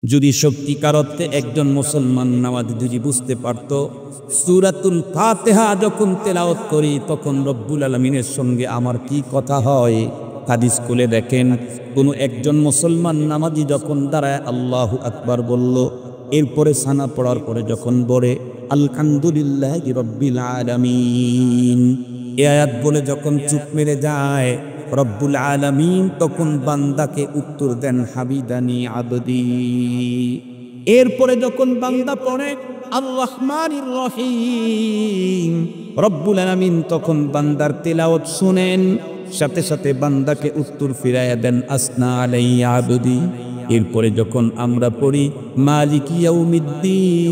যদি সত্যিকার অর্থে একজন মুসলমান নামাজি যদি বুঝতে পারত সূরাতুল ফাতিহা যখন তেলাওয়াত করি তখন রব্বুল আলামিনের সঙ্গে আমার কি কথা হয়। হাদিস খুলে দেখেন, কোনো একজন মুসলমান নামাজি যখন দাঁড়ায় আল্লাহু আকবার বলল, এরপরে সানা পড়ার পরে যখন বলে আলহামদুলিল্লাহি রাব্বিল আলামিন, এই আয়াত বলে যখন চুপ মেরে যায়, রব্বুল আলামিন তখন বান্দাকে উত্তর দেন হামিদানি আবদি। এরপরে যখন বান্দা পড়ে আর রহমানির রহিম, রব্বুল আলামিন তখন বান্দার তেলাওয়াত শুনেন, সাথে সাথে বান্দাকে উত্তর ফিরাইয়া দেন আসনা আলাইয়া আবদি। এরপরে যখন আমরা পড়ি মালিক ইয়াউমিদ্দিন,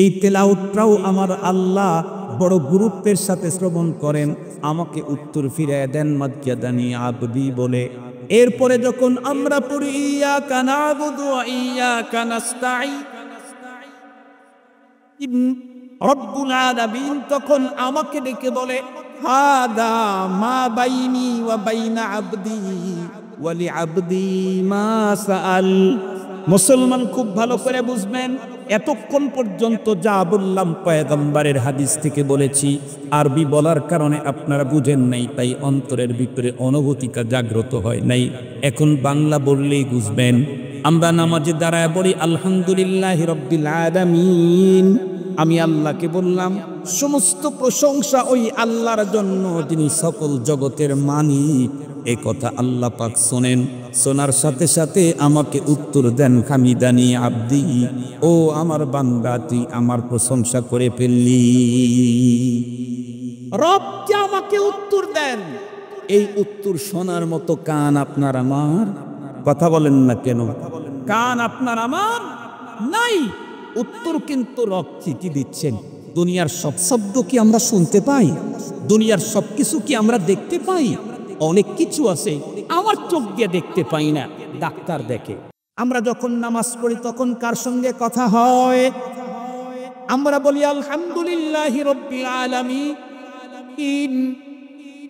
এই তেলাওয়াতটাও আমার আল্লাহ বড় গুরুত্বের সাথে শ্রবণ করেন, আমাকে উত্তর ফিরাইয়া দেন মাদকিয়াদানি আবদি বলে। এরপরে যখন আমরা পড়ি ইয়াকা না'বুদু ওয়া ইয়াকা নাস্তাঈন, রব্বুল আলামিন তখন আমাকে ডেকে বলে হাদা মা বাইনি ওয়া বাইনা আবদি ওয়া লিআবদি মা সাআল। মুসলমান খুব ভালো করে বুঝবেন, এতক্ষণ পর্যন্ত যা বললাম পয়গম্বরের হাদিস থেকে বলেছি, আরবি বলার কারণে আপনারা বুঝেন নাই, তাই অন্তরের ভিতরে অনুভূতিটা জাগ্রত হয় নাই। এখন বাংলা বললেই বুঝবেন। আমরা নামাজে দাঁড়ায় বলি আলহামদুলিল্লাহি রাব্বিল আলামিন, আমি আল্লাহকে বললাম সমস্ত প্রশংসা ওই আল্লাহর জন্য যিনি সকল জগতের মালিক। এ কথা আল্লাহ পাক শোনেন, শোনার সাথে সাথে আমাকে উত্তর দেন হামিদানি আবদি, ও আমার বান্দা তুই আমার প্রশংসা করে ফেললি। রব যে আমাকে উত্তর দেন, এই উত্তর শোনার মতো কান আপনার আমার, কথা বলেন না কেন? কান আপনার আমার নাই। উত্তর কিন্তু রব ঠিকই দিচ্ছেন। দুনিয়ার সব শব্দ কি আমরা শুনতে পাই? দুনিয়ার সব কিছু কি আমরা দেখতে পাই? অনেক কিছু আছে আমার চোখ দিয়ে দেখতে পাই না, ডাক্তার দেখে। আমরা যখন নামাজ পড়ি তখন কার সঙ্গে কথা হয়? আমরা বলি আলহামদুলিল্লাহি রাব্বিল আলামিন,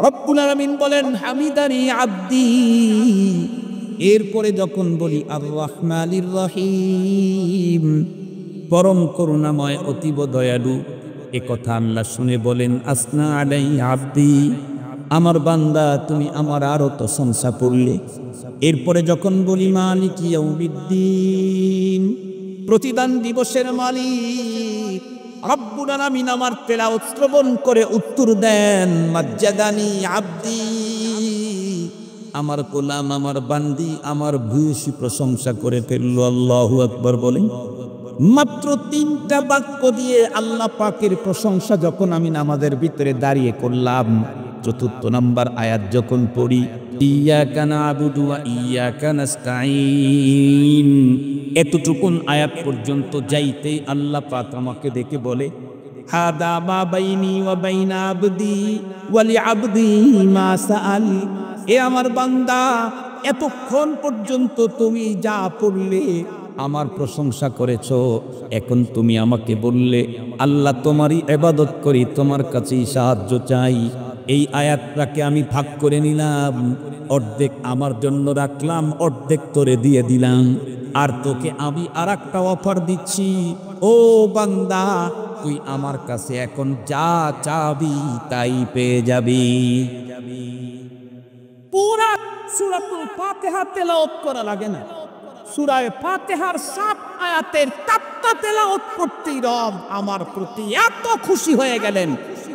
রব্বুল আলামিন বলেন হামিদানি আবদি। এরপরে যখন বলি আর রহমানির রহিম, পরম করুণাময় অতীব দয়ালু, এ কথা আল্লাহ শুনে বলেন আসনা আলাইয়া আবদি, আমার বান্দা তুমি আমার আরো প্রশংসা করলে। এরপরে যখন বলি মালিক ইয়াউমিদ্দিন, প্রতিদান দিবসের মালিক, রব্বুল আলামিন আমার তেলাওয়াত শ্রবণ করে উত্তর দেন মাজ্জাদানি আবদি, আমার গোলাম আমার বান্দি আমার ভূয়সী প্রশংসা করে ফেলল। আল্লাহু আকবার বলেন। মাত্র 3টা বাক্য দিয়ে আল্লাহ পাকের প্রশংসা যখন আমি নামাজের ভিতরে দাঁড়িয়ে করলাম, 4 নম্বর আয়াত যখন পড়ি ইয়াকা না'বুদু ওয়া ইয়াকা নাস্তাঈন, এতটুকুন আয়াত পর্যন্ত যাইতেই আল্লাহ পাক আমাকে দেখে বলে হাদা মা বাইনি ওয়া বাইনা আবদি ওয়া লিআবদি মা সাআল। এ আমার বান্দা, এতক্ষণ পর্যন্ত তুমি যা পড়লে আমার প্রশংসা করেছো, এখন তুমি আমাকে বললে আল্লাহ তোমারই ইবাদত করি, তোমার কাছেই সাহায্য চাই। এই আয়াতটাকে আমি ভাগ করে নিলাম, অর্ধেক আমার জন্য রাখলাম, অর্ধেক তোরে দিয়ে দিলাম। আর তোকে আমি আরেকটা অফার দিচ্ছি, ও বান্দা তুই আমার কাছে এখন যা চাবি তাই পেয়ে যাবি। পুরা সূরাতুল ফাতিহা তেলাওয়াত করা লাগে না, সূরা ফাতিহার 7 আয়াতের 4টা তেলাওয়াত করতেই রব আমার প্রতি এত খুশি হয়ে গেলেন,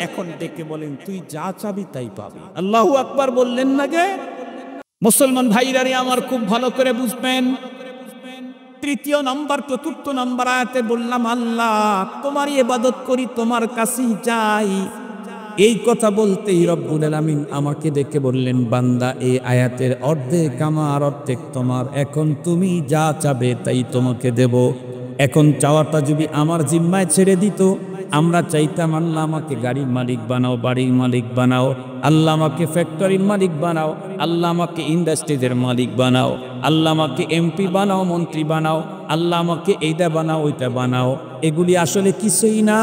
এখন ডেকে বলেন তুই যা চাবি তাই পাবি। আল্লাহু আকবার বললেন না গে? মুসলমান ভাইরারে আমার খুব ভালো করে বুঝবেন। 3 নম্বর 4 নম্বর আয়াতে বললাম আল্লাহ তোমারই ইবাদত করি, তোমার কাছেই যাই। এই কথা বলতেই রব্বুল আলামিন আমাকে ডেকে বললেন বান্দা এই আয়াতের অর্ধেক আমার অর্ধেক তোমার, এখন তুমি যা চাবে তাই তোমাকে দেব। এখন চাওয়াটা যদি আমার জিম্মায় ছেড়ে দিত, আমরা চাইতাম আল্লাহ আমাকে গাড়ির মালিক বানাও, বাড়ির মালিক বানাও, আল্লাহ আমাকে ফ্যাক্টরির মালিক বানাও, আল্লাহ আমাকে ইন্ডাস্ট্রিজের মালিক বানাও, আল্লাহ আমাকে এমপি বানাও, মন্ত্রী বানাও, আল্লাহ আমাকে এইটা বানাও ওইটা বানাও। এগুলি আসলে কিছুই না,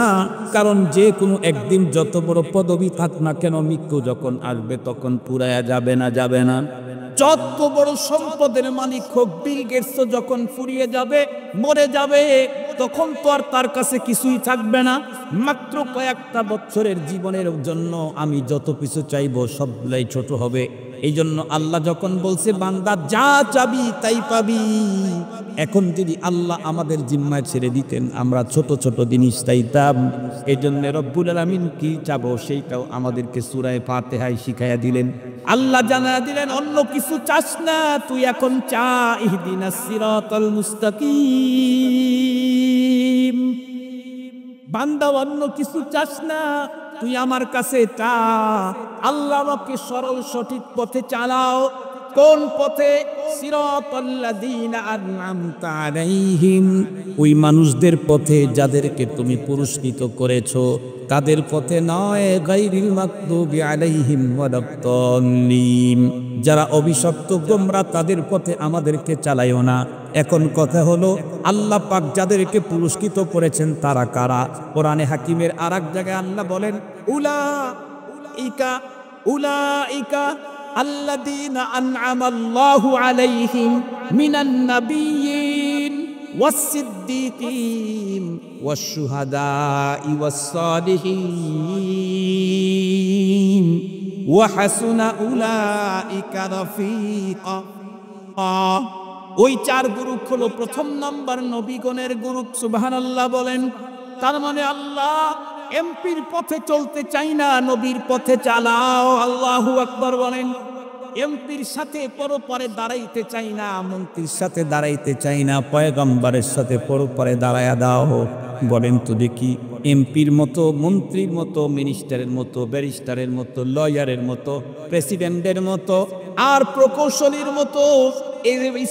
কারণ যে কোনো একদিন যত বড় পদবি থাক না কেন, মৃত্যু যখন আসবে তখন পুরায়া যাবে না, যাবে না। যত বড় সম্পদের মালিক হোক, বিল গেটস যখন ফুরিয়ে যাবে, মরে যাবে, তখন তো আর তার কাছে কিছুই থাকবে না। মাত্র কয়েকটা বছরের জীবনের জন্য আমি যত কিছু চাইবো সবগুলাই ছোট হবে। এই জন্য আল্লাহ যখন বলছে বান্দা যা চাবি তাই পাবি, এখন যদি আল্লাহ আমাদের জিম্মায় ছেড়ে দিতেন আমরা ছোট ছোট জিনিস চাইতাম। এই জন্য রব্বুল আলামিন কি চাবো সেইটাও আমাদেরকে সূরা ফাতিহায় শিখাইয়া দিলেন। আল্লাহ জানা দিলেন অন্য কিছু চাস না, তুই এখন চা ইহদিনাস সিরাতাল মুস্তাকিম। বান্দা অন্য কিছু চাস না, তুই আমার কাছে চা, আল্লাহ আমাকে সরল সঠিক পথে চালাও। কোন পথে? সিরাতাল্লাযীনা আন'আমতা আলাইহিম, ওই মানুষদের পথে যাদেরকে তুমি পুরস্কৃত করেছো, তাদের পথে নয়। গায়রিল মাগদুবি আলাইহিম ওয়ালাদ-দাল্লিন, যারা অভিশপ্ত গোমরা তাদের পথে আমাদেরকে চালাইও না। এখন কথা হলো আল্লাহ পাক যাদেরকে পুরস্কৃত করেছেন তারা কারা? কোরআনে হাকিমের আরেক জায়গায় আল্লাহ বলেন উলাইকা আল্লাযীনা আন'আমাল্লাহু আলাইহিম মিনান নাবিয়্যিন ওয়াস-সিদ্দীকিন ওয়াশ-শুহাদা'i ওয়াস-সালিহিন ওয়া হাসুনা উলাইকা রাফীকা। ওই চার গ্রুপ হলো প্রথম নাম্বার নবীগণের গ্রুপ। সুবহানাল্লাহ বলেন। তার মানে আল্লাহ এমপির পথে চলতে চাই না, নবীর পথে চালাও। আল্লাহু আকবার বলেন। এমপির সাথে পরপরে দাঁড়াইতে চাই না, মন্ত্রীর সাথে দাঁড়াইতে চাই না, পয়গম্বরের সাথে পরপরে দাঁড়ায়া দাও। বলেন তো দেখি, এমপির মতো, মন্ত্রীর মতো, মিনিস্টারের মতো, ব্যারিস্টারের মতো, লয়ারের মতো, প্রেসিডেন্টের মতো আর প্রকৌশলীর মতো,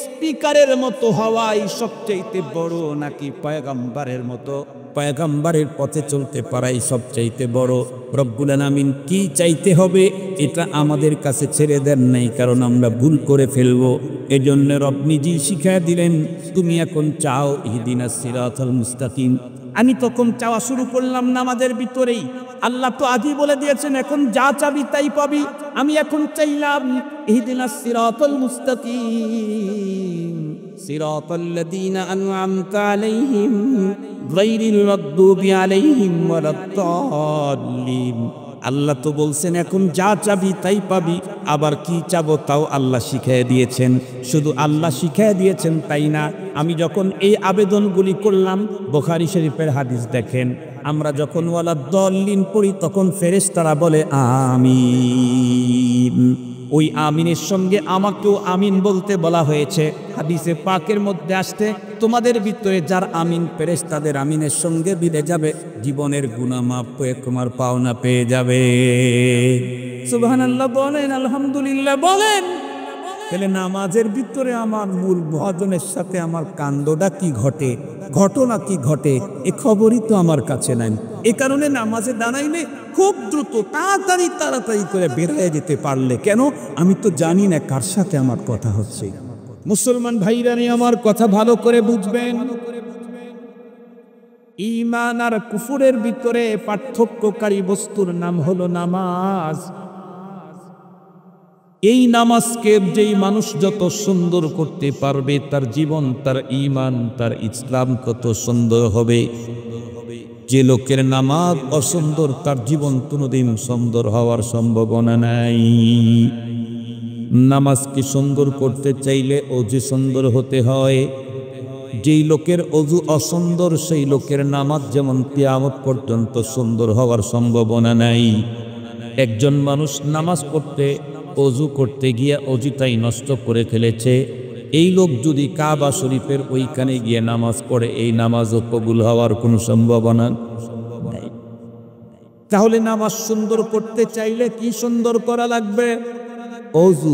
স্পিকারের মতো হওয়াই সবচাইতে বড়, নাকি পয়গম্বরের মতো পয়গম্বরের পথে চলতে পারাই সবচাইতে বড়? রব্বুল আলামিন কি চাইতে হবে এটা আমাদের কাছে ছেড়ে দেন নাই, কারণ আমরা ভুল করে ফেলবো। এজন্য রব নিজেই শিখায় দিলেন, তুমি এখন চাও ইহদিনাস সিরাতাল মুস্তাকিম। আমি তখন চাওয়া শুরু করলাম নামাজের ভিতরেই। আল্লাহ তো আজই বলে দিয়েছেন এখন যা চাবি তাই পাবি। আমি এখন চাইলাম ইহদিনাস সিরাতাল মুস্তাকিম সিরাতাল্লাযীনা আন'আমতা আলাইহিম গায়রিল মাগদুবি আলাইহিম ওয়ালাদ-দাল্লিন। আল্লাহ তো বলছেন এখন যা চাবি তাই পাবি, আবার কি চাবো তাও আল্লাহ শিখিয়ে দিয়েছেন। শুধু আল্লাহ শিখিয়ে দিয়েছেন তাই না, আমি যখন এই আবেদনগুলি করলাম, বুখারী শরীফের হাদিস দেখেন, আমরা যখন ওয়ালাদ-দাল্লিন পড়ি তখন ফেরেশতারা বলে আমিন। ওই আমিনের সঙ্গে আমাকেও আমিন বলতে বলা হয়েছে। হাদিসে পাকের মধ্যে আসছে, তোমাদের ভিতরে যার আমিন ফেরেশতাদের আমিনের সঙ্গে মিলে যাবে, জীবনের গুনাহ মাফ হয়ে তোমার পাওনা পেয়ে যাবে। সুবহানাল্লাহ বলেন, আলহামদুলিল্লাহ বলেন। তাহলে নামাজের ভিতরে আমার মূল ভজনের সাথে আমার কাণ্ডটা কি ঘটে, ঘটনা কি ঘটে, এ খবরই তো আমার কাছে নাই। এ কারণে নামাজে দাঁড়াইলে খুব দ্রুত তাড়াতাড়ি করে বের হয়ে যেতে পারলে কেন? আমি তো জানি না কার সাথে আমার কথা হচ্ছে। মুসলমান ভাইরা নিয়ে আমার কথা ভালো করে বুঝবেন। ঈমান আর কুফরের ভিতরে পার্থক্যকারী বস্তুর নাম হলো নামাজ। এই নামাজকে যেই মানুষ যত সুন্দর করতে পারবে, তার জীবন, তার ঈমান, তার ইসলাম তত সুন্দর হবে। যে লোকের নামাজ অসুন্দর, তার জীবন কোনোদিন সুন্দর হওয়ার সম্ভাবনা নাই। নামাজকে সুন্দর করতে চাইলে অজু সুন্দর হতে হয়। যেই লোকের অজু অসুন্দর, সেই লোকের নামাজ যেমন কিয়ামত পর্যন্ত সুন্দর হওয়ার সম্ভাবনা নাই। একজন মানুষ নামাজ পড়তে, অজু করতে গিয়ে অজুটাই নষ্ট করে ফেলেছে, এই লোক যদি কাবা শরীফের ওইখানে গিয়ে নামাজ পড়ে, এই নামাজও কবুল হওয়ার কোনো সম্ভাবনা নেই। তাহলে নামাজ সুন্দর করতে চাইলে কি সুন্দর করা লাগবে? অজু।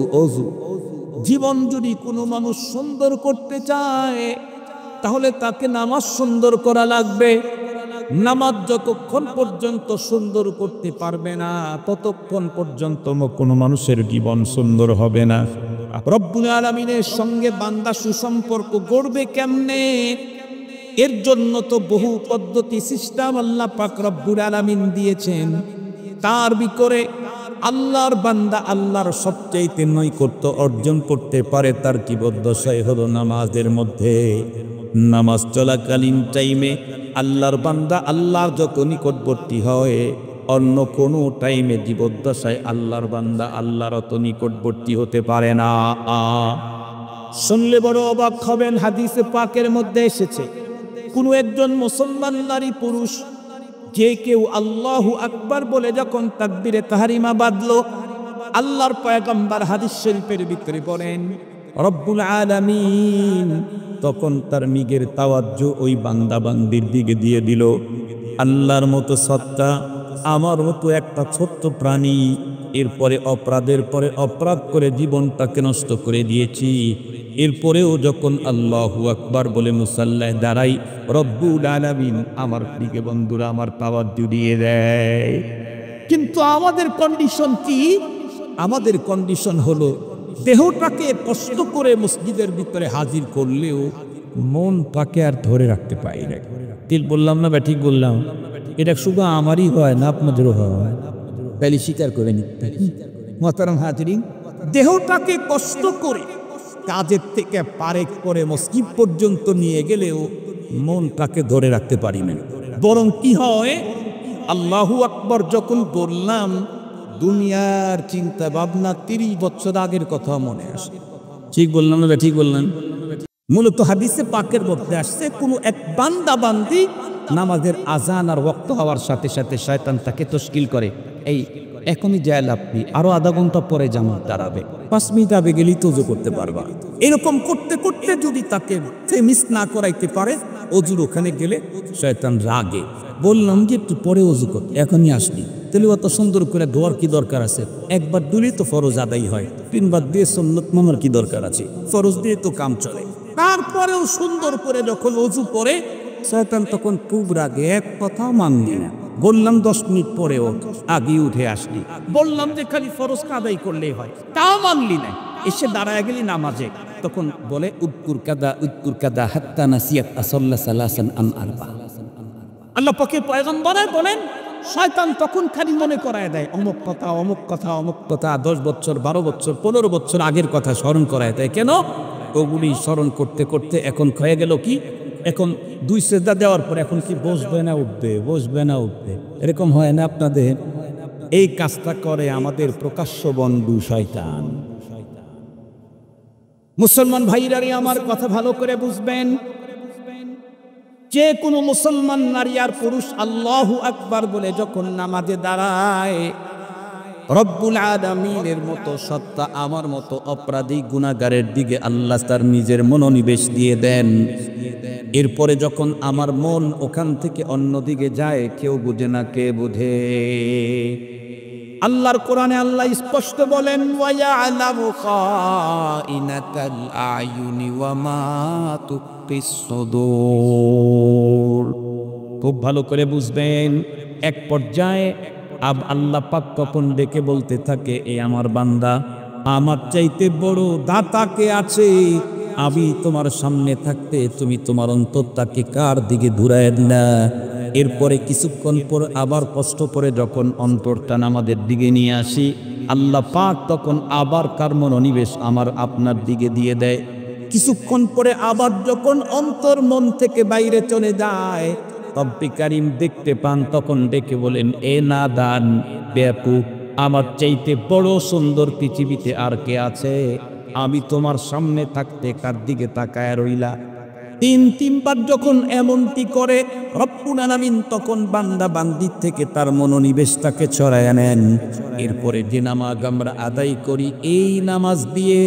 জীবন যদি কোনো মানুষ সুন্দর করতে চায় তাহলে তাকে নামাজ সুন্দর করা লাগবে। নামাজ যতক্ষণ পর্যন্ত সুন্দর করতে পারবে না, ততক্ষণ পর্যন্ত কোনো মানুষের জীবন সুন্দর হবে না। রব্বুল আলামিনের সঙ্গে বান্দা সুসম্পর্ক গড়বে কেমনে? এর জন্য তো বহু পদ্ধতি সিস্টেম আল্লাহ পাক রব্বুল আলামিন দিয়েছেন। তার ভিতরে আল্লাহর বান্দা আল্লাহর সবচাইতে নৈকট্য অর্জন করতে পারে তার জীবদ্দশায় হলো নামাজের মধ্যে। নামাজ চলাকালীন টাইমে আল্লাহর বান্দা আল্লাহর যত নিকটবর্তী হয়, অন্য কোনো টাইমে জীবদ্দশায় আল্লাহর বান্দা আল্লাহর অত নিকটবর্তী হতে পারে না। শুনলে বড় অবাক হবেন, হাদিসে পাকের মধ্যে এসেছে কোনো একজন মুসলমান নারী পুরুষ যে কেউ আল্লাহু আকবার বলে যখন তাকবীরে তাহরিমা বাঁধলো, আল্লাহর পয়গম্বর হাদিস শরীফের ভিতরে বলেন রব্বুল আলামিন তখন তার মিগের তাওয়াজ্জু ওই বান্দা বান্দির দিকে দিয়ে দিল। আল্লাহর মতো সত্তা, আমার মতো একটা ছোট্ট প্রাণী, এরপরে অপরাধের পরে অপরাধ করে জীবনটাকে নষ্ট করে দিয়েছি, এরপরেও যখন আল্লাহু আকবার বলে মুসাল্লায় দাঁড়াই, রব্বুল আলামিন আমার দিকে বন্ধুরা আমার তাওয়াজ্জু দিয়ে দেয়। কিন্তু আমাদের কন্ডিশন কি? আমাদের কন্ডিশন হলো দেহটাকে কষ্ট করে মসজিদের ভিতরে হাজির করলেও মন তাকে আর ধরে রাখতে পারি না। ঠিক বললাম না? ঠিক বললাম? এটা শুধু আমারই হয় না, আপনাদেরও হয়। তাহলে স্বীকার করে নিতে মোহতারাম হাজিরিন, দেহটাকে কষ্ট করে কাজের থেকে পারেক করে মসজিদ পর্যন্ত নিয়ে গেলেও মনটাকে ধরে রাখতে পারি না। বরং কি হয়, আল্লাহু আকবার যখন বললাম দুনিয়ার চিন্তা ভাবনা 30 বছর আগের কথা মনে আসে। ঠিক বললাম না? ঠিক বললাম? মূলত হাদিসে পাকের মধ্যে আসছে কোনো এক বান্দা বান্দি নামাজের আজান আর ওয়াক্ত হওয়ার সাথে সাথে শয়তান তাকে তশকিল করে, এই এখনই যায় লাভবি, আরো আধা ঘন্টা পরে জামাত দাঁড়াবে, 5 মিনিট আগে গেলেই তো ওযু করতে পারবা। এরকম করতে করতে যদি তাকে মিস না করাইতে পারে, ওযুর ওখানে গেলে শয়তান রাগে, বললাম যে একটু পরে ওযু কর, এখনই আসলি, তাহলে অত সুন্দর করে দোয়ার কি দরকার আছে? একবার দিলেই তো ফরজ আদায় হয়, 3 বার দিয়ে সুন্নত মানার কি দরকার আছে? ফরজ দিয়ে তো কাম চলে। তারপরেও সুন্দর করে যখন ওযু করে, শয়তান তখন খুব রাগে, এক কথা মানলি না, বললাম 10 মিনিট পরে ওঠ, আগে উঠে আসলি, বললাম যে খালি ফরজ আদায় করলেই হয়, তাও মানলি না, এসে দাঁড়ায় গেলি নামাজে, তখন বলে উদ্কুর কাদা হাত্তা নাসিয়াত আসাল্লা সালাসান আন আরবা। আল্লাহ পাকের পয়গম্বর বলেন শয়তান তখন খালি মনে করায় দেয় অমুক কথা অমুক কথা অমুক কথা, 10 বছর 12 বছর 15 বছর আগের কথা স্মরণ করায় দেয়। কেন? ওগুলি স্মরণ করতে করতে এখন হয়ে গেল কি, এখন 2 সেজদা দেওয়ার পর এখন কি বসবে না উঠবে, বসবে না উঠবে, এরকম হয় না আপনাদের? এই কাজটা করে আমাদের প্রকাশ্য বন্ধু শয়তান। মুসলমান ভাইরারে আমার কথা ভালো করে বুঝবেন, যে কোনো মুসলমান নারী আর পুরুষ আল্লাহু আকবার বলে যখন নামাজে দাঁড়ায়, রব্বুল আলামিনের মতো সত্তা আমার মতো অপরাধী গুনাহগারের দিকে আল্লাহ তার নিজের মনোনিবেশ দিয়ে দেন। এরপরে যখন আমার মন ওখান থেকে অন্যদিকে যায়, কেউ বুঝে না, কে বুঝে? আল্লাহর কোরআনে আল্লাহ স্পষ্ট বলেন ওয়ায়ালামু খাইনাতাল আয়ুনি ওয়া মা তুকফিস সুদূর। খুব ভালো করে বুঝবেন, এক পর্যায়ে আল্লাহ পাক তখন ডেকে বলতে থাকে, এ আমার বান্দা, আমার চাইতে বড় দাতা কে আছে? আমি তোমার সামনে থাকতে তুমি তোমার অন্তরটাকে কার দিকে ঘুরায় দিলা? এরপরে কিছুক্ষণ পর আবার কষ্ট করে যখন অন্তরটা আমাদের দিকে নিয়ে আসি, আল্লাহ পাক তখন আবার কার মনোনিবেশ আমার আপনার দিকে দিয়ে দেয়। কিছুক্ষণ পরে আবার যখন অন্তর মন থেকে বাইরে চলে যায়, রব্বি কারীম দেখতে পান, তখন ডেকে বলেন, এ নাদান বেয়াকুব, আমার চাইতে বড় সুন্দর পৃথিবীতে আর কে আছে? আমি তোমার সামনে থাকতে কার দিকে তাকায় রইলা? 3-3 বার যখন এমনটি করে, রব্বুল আলামিন তখন বান্দা বান্দির থেকে তার মনোনিবেশটাকে ছড়ায় নেন। এরপরে যে নামাজ আমরা আদায় করি, এই নামাজ দিয়ে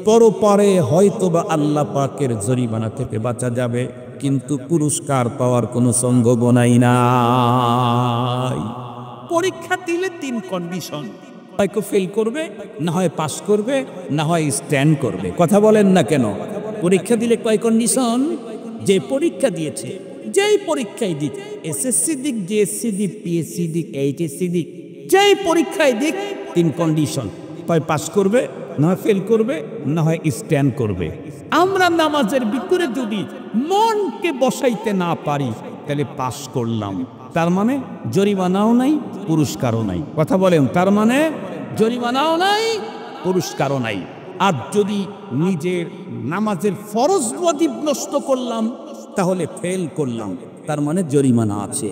পরপারে হয়তোবা আল্লাহ পাকের জরিমানা থেকে বাঁচা যাবে, কিন্তু পুরস্কার পাওয়ার কোনো সম্ভাবনাই নাই। পরীক্ষা দিলে 3 কন্ডিশন, হয় ফেল করবে, না হয় পাস করবে, না হয় স্ট্যান্ড করবে। কথা বলেন না কেন? পরীক্ষা দিলে কয় কন্ডিশন? যে পরীক্ষা দিয়েছে, যেই পরীক্ষায় দিক, এসএসসি দিক, জিএসসি দিক, পিএসসি দিক, এইচএসসি দিক, যেই পরীক্ষায় দিক, 3 কন্ডিশন, হয় পাস করবে, না হয় ফেল করবে, না হয় স্ট্যান্ড করবে। আমরা নামাজের ভিতরে যদি মনকে বসাইতে না পারি, তাহলে পাস করলাম, তার মানে জরিমানাও নাই, পুরস্কারও নাই। কথা বলেন, তার মানে জরিমানাও নাই, পুরস্কারও নাই। আর যদি নিজের নামাজের ফরজ ওয়াজিব নষ্ট করলাম তাহলে ফেল করলাম, তার মানে জরিমানা আছে।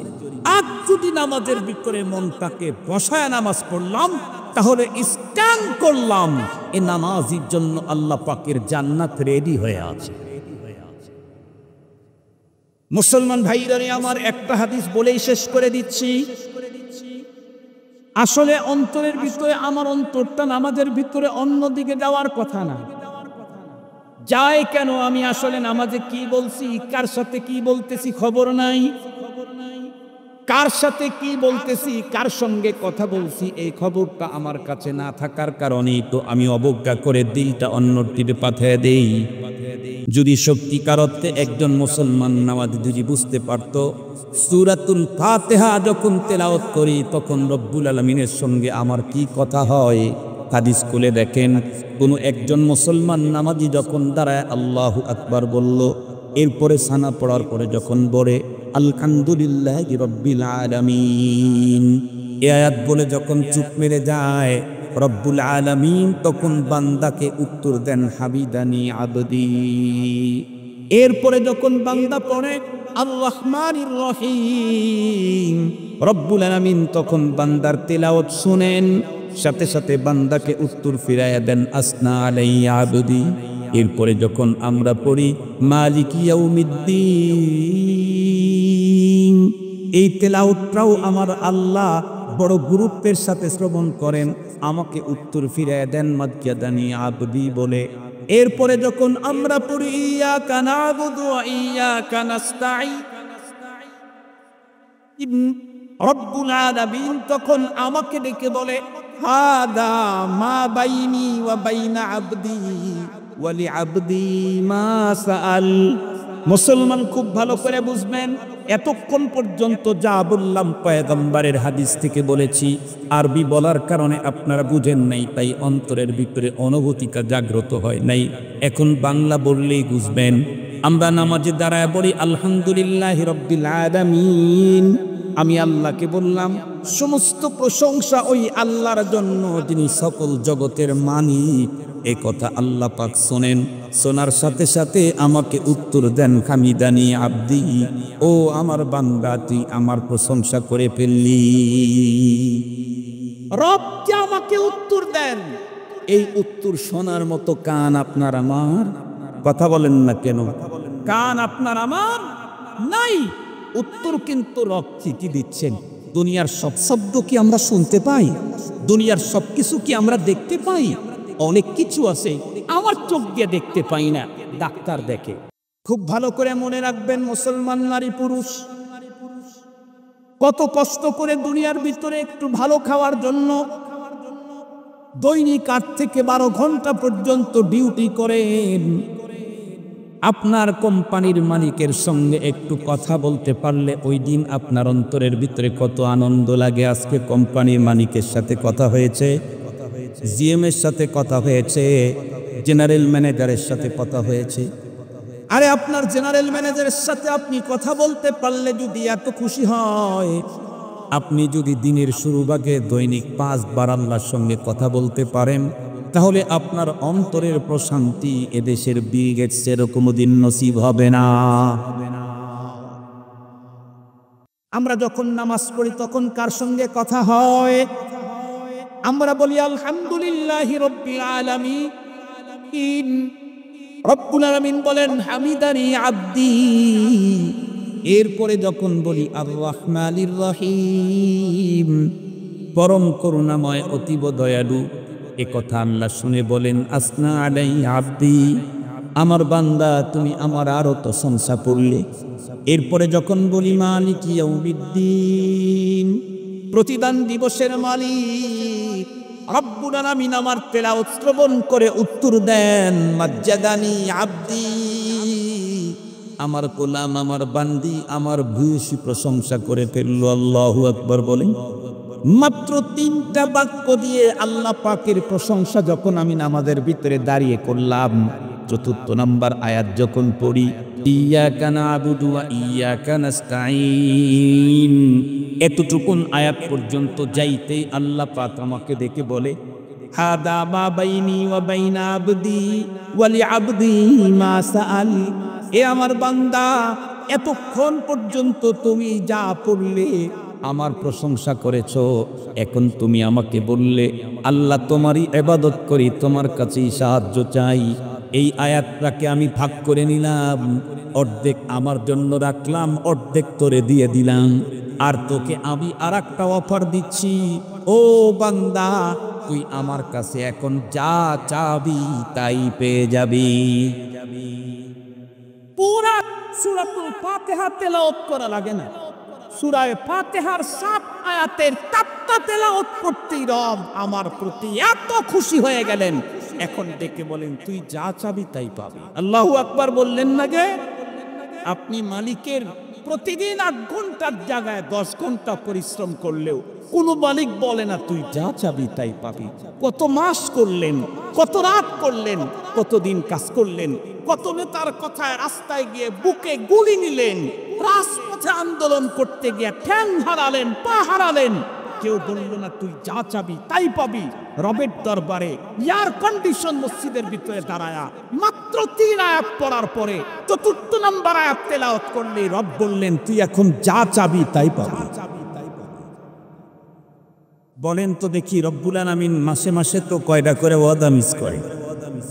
আর যদি নামাজের ভিতরে মনটাকে বসায় নামাজ পড়লাম তাহলে স্ট্যান্ড করলাম, এই নামাজের জন্য আল্লাহ পাকের জান্নাত রেডি হয়ে আছে। মুসলমান ভাইরা আমার, একটা হাদিস বলেই শেষ করে দিচ্ছি। আসলে অন্তরের ভিতরে, আমার অন্তরটা নামাজের ভিতরে অন্যদিকে যাওয়ার কথা না, যায় কেন? আমি আসলে নামাজে কি বলছি, কার সাথে কি বলতেছি খবর নাই, কার সাথে কি বলতেছি, কার সঙ্গে কথা বলছি, এই খবরটা আমার কাছে না থাকার কারণেই তো আমি অবজ্ঞা করে দিলটা অন্যর দিকে পাঠিয়ে দেই। যদি সত্যিকার অর্থে একজন মুসলমান নামাজি যদি বুঝতে পারত সূরাতুল ফাতিহা যখন তেলাওয়াত করি তখন রব্বুল আলামিনের সঙ্গে আমার কি কথা হয়। হাদিস খুলে দেখেন, কোন একজন মুসলমান নামাজি যখন দাঁড়ায় আল্লাহু আকবার বলল, এরপরে সানা পড়ার পরে যখন বলে আলহামদুলিল্লাহি রাব্বিল আলামিন, এই আয়াত বলে যখন চুপ মেরে যায়, রব্বুল আলামিন তখন বান্দাকে উত্তর দেন হামিদানি আবদি। এরপরে যখন বান্দা পড়ে আর রহমানির রহিম, রব্বুল আলামিন তখন বান্দার তেলাওয়াত শুনেন, সাথে সাথে বান্দাকে উত্তর ফিরাইয়া দেন আসনা আলাইয়া আবদি। এরপরে যখন আমরা পড়ি মালিক ইয়াউমিদ্দিন, এই তেলাওয়াতটাও আমার আল্লাহ বড় গুরুত্বের সাথে শ্রবণ করেন, আমাকে উত্তর ফিরাইয়া দেন মাদকিয়াদানি আবদি বলে। এরপরে যখন আমরা পড়ি ইয়াকা না'বুদু ওয়া ইয়াকা নাস্তাঈন, রব্বুল আলামিন তখন আমাকে ডেকে বলে হাদা মা বাইনি ওয়া বাইনা আবদি ওয়া লিআবদি মা সাআল। মুসলমান খুব ভালো করে বুঝবেন, এতক্ষণ পর্যন্ত যা বললাম পয়গম্বরের হাদিস থেকে বলেছি, আরবি বলার কারণে আপনারা বুঝেন নাই, তাই অন্তরের ভিতরে অনুভূতিটা জাগ্রত হয় নাই। এখন বাংলা বললেই বুঝবেন। আমরা নামাজে দাঁড়ায় বলি আলহামদুলিল্লাহি রাব্বিল আলামিন, আমি আল্লাহকে বললাম সমস্ত প্রশংসা ওই আল্লাহর জন্য যিনি সকল জগতের মালিক। এই কথা আল্লাহ পাক শোনেন, শোনার সাথে সাথে আমাকে উত্তর দেন হামিদানি আবদি, ও আমার বান্দা তুই আমার প্রশংসা করে ফেললি। রব যে আমাকে উত্তর দেন, এই উত্তর শোনার মতো কান আপনার আমার, কথা বলেন না কেন? কান আপনার আমার নাই, উত্তর কিন্তু রব ঠিকই দিচ্ছেন। দুনিয়ার সব শব্দ কি আমরা শুনতে পাই? দুনিয়ার সব কিছু কি আমরা দেখতে পাই? অনেক কিছু আছে আমার চোখ দিয়ে দেখতে পাই না, ডাক্তার দেখে। খুব ভালো করে মনে রাখবেন মুসলমান নারী পুরুষ কত কষ্ট করে দুনিয়ার ভিতরে একটু ভালো খাওয়ার জন্য দৈনিক 8 থেকে 12 ঘন্টা পর্যন্ত ডিউটি করেন। আপনার কোম্পানির মালিকের সঙ্গে একটু কথা বলতে পারলে ওই দিন আপনার অন্তরের ভিতরে কত আনন্দ লাগে। আজকে কোম্পানির মালিকের সাথে কথা হয়েছে, জিএম এর সাথে কথা হয়েছে, জেনারেল ম্যানেজারের সাথে কথা হয়েছে। আরে আপনার জেনারেল ম্যানেজারের সাথে আপনি কথা বলতে পারলে যদি এত খুশি হয়, আপনি যদি দিনের শুরু ভাগে দৈনিক 5 বার আল্লাহর সঙ্গে কথা বলতে পারেন, তাহলে আপনার অন্তরের প্রশান্তি এদেশের বিল গেটসের কোনোদিন নসিব হবে না। আমরা যখন নামাজ পড়ি তখন কার সঙ্গে কথা হয়? আমরা বলি আলহামদুলিল্লাহি রাব্বিল আলামিন। রব্বুল আলামিন বলেন হামিদানি আবদি। এরপরে যখন বলি আর রহমানির রহিম, পরম করুণাময় অতীব দয়ালু, এ কথা আল্লাহ শুনে বলেন আসনা আলাই আবদি, আমার বান্দা তুমি আমার আরো প্রশংসা করলে। এরপরে যখন বলি মালিক ইয়াউমিদ্দিন, প্রতিদান দিবসের মালিক রব্বুল আলামিন আমার তেলাওয়াত শ্রবণ করে উত্তর দেন মাজ্জাদানি আবদি, আমার গোলাম আমার বান্দি আমার ভূয়সী প্রশংসা করে ফেলল। আল্লাহু আকবার বলেন। মাত্র 3টা বাক্য দিয়ে আল্লাহ পাকের প্রশংসা যখন আমি নামাজের ভিতরে দাঁড়িয়ে করলাম, 4 নম্বর আয়াত যখন পড়ি ইয়াকা না'বুদু ওয়া ইয়াকা নাস্তাঈন, এতটুকুন আয়াত পর্যন্ত যাইতেই আল্লাহ পাক আমাকে দেখে বলে হাদা মা বাইনি ওয়া বাইনা আবদি ওয়া লিআবদি মা সাআল। এ আমার বান্দা, এতক্ষণ পর্যন্ত তুমি যা পড়লে আমার প্রশংসা করেছো, এখন তুমি আমাকে বললে আল্লাহ তোমারই ইবাদত করি, তোমার কাছেই সাহায্য চাই। এই আয়াতটাকে আমি ভাগ করে নিলাম, অর্ধেক আমার জন্য রাখলাম, অর্ধেক তোরে দিয়ে দিলাম। আর তোকে আমি আরেকটা অফার দিচ্ছি, ও বান্দা, তুই আমার কাছে এখন যা চাবি তাই পেয়ে যাবি। পুরা সূরাতুল ফাতিহা তেলাওয়াত করা লাগে না, সূরা ফাতিহার 7 আয়াতের 4টা তেলাওয়াত করতেই রব আমার প্রতি এত খুশি হয়ে গেলেন। এখন ডেকে বলেন তুই যা চাবি তাই পাবি। আল্লাহু আকবার বললেন না গে? আপনি মালিকের প্রতিদিন 8 ঘন্টার জায়গায় 10 ঘন্টা পরিশ্রম করলেও কোনো মালিক বলে না তুই যা চাবি তাই পাবি। কত মাস করলেন, কত রাত করলেন, কতদিন কাজ করলেন, কত নেতার কথায় রাস্তায় গিয়ে বুকে গুলি নিলেন, রাজপথে আন্দোলন করতে গিয়ে ঠ্যাং হারালেন, পা হারালেন, কেউ বলল না তুই যা চাবি তাই পাবি। রবের দরবারে এয়ার কন্ডিশন মসজিদের ভিতরে দাঁড়ায়া মাত্র 3 আয়াত পড়ার পরে 4র্থ নম্বর আয়াত তেলাওয়াত করলে রব বললেন তুই এখন যা চাবি তাই পাবি। বলেন তো দেখি, রব্বুল আলামিন মাসে মাসে তো কয়টা করে ওয়াদা মিস করে,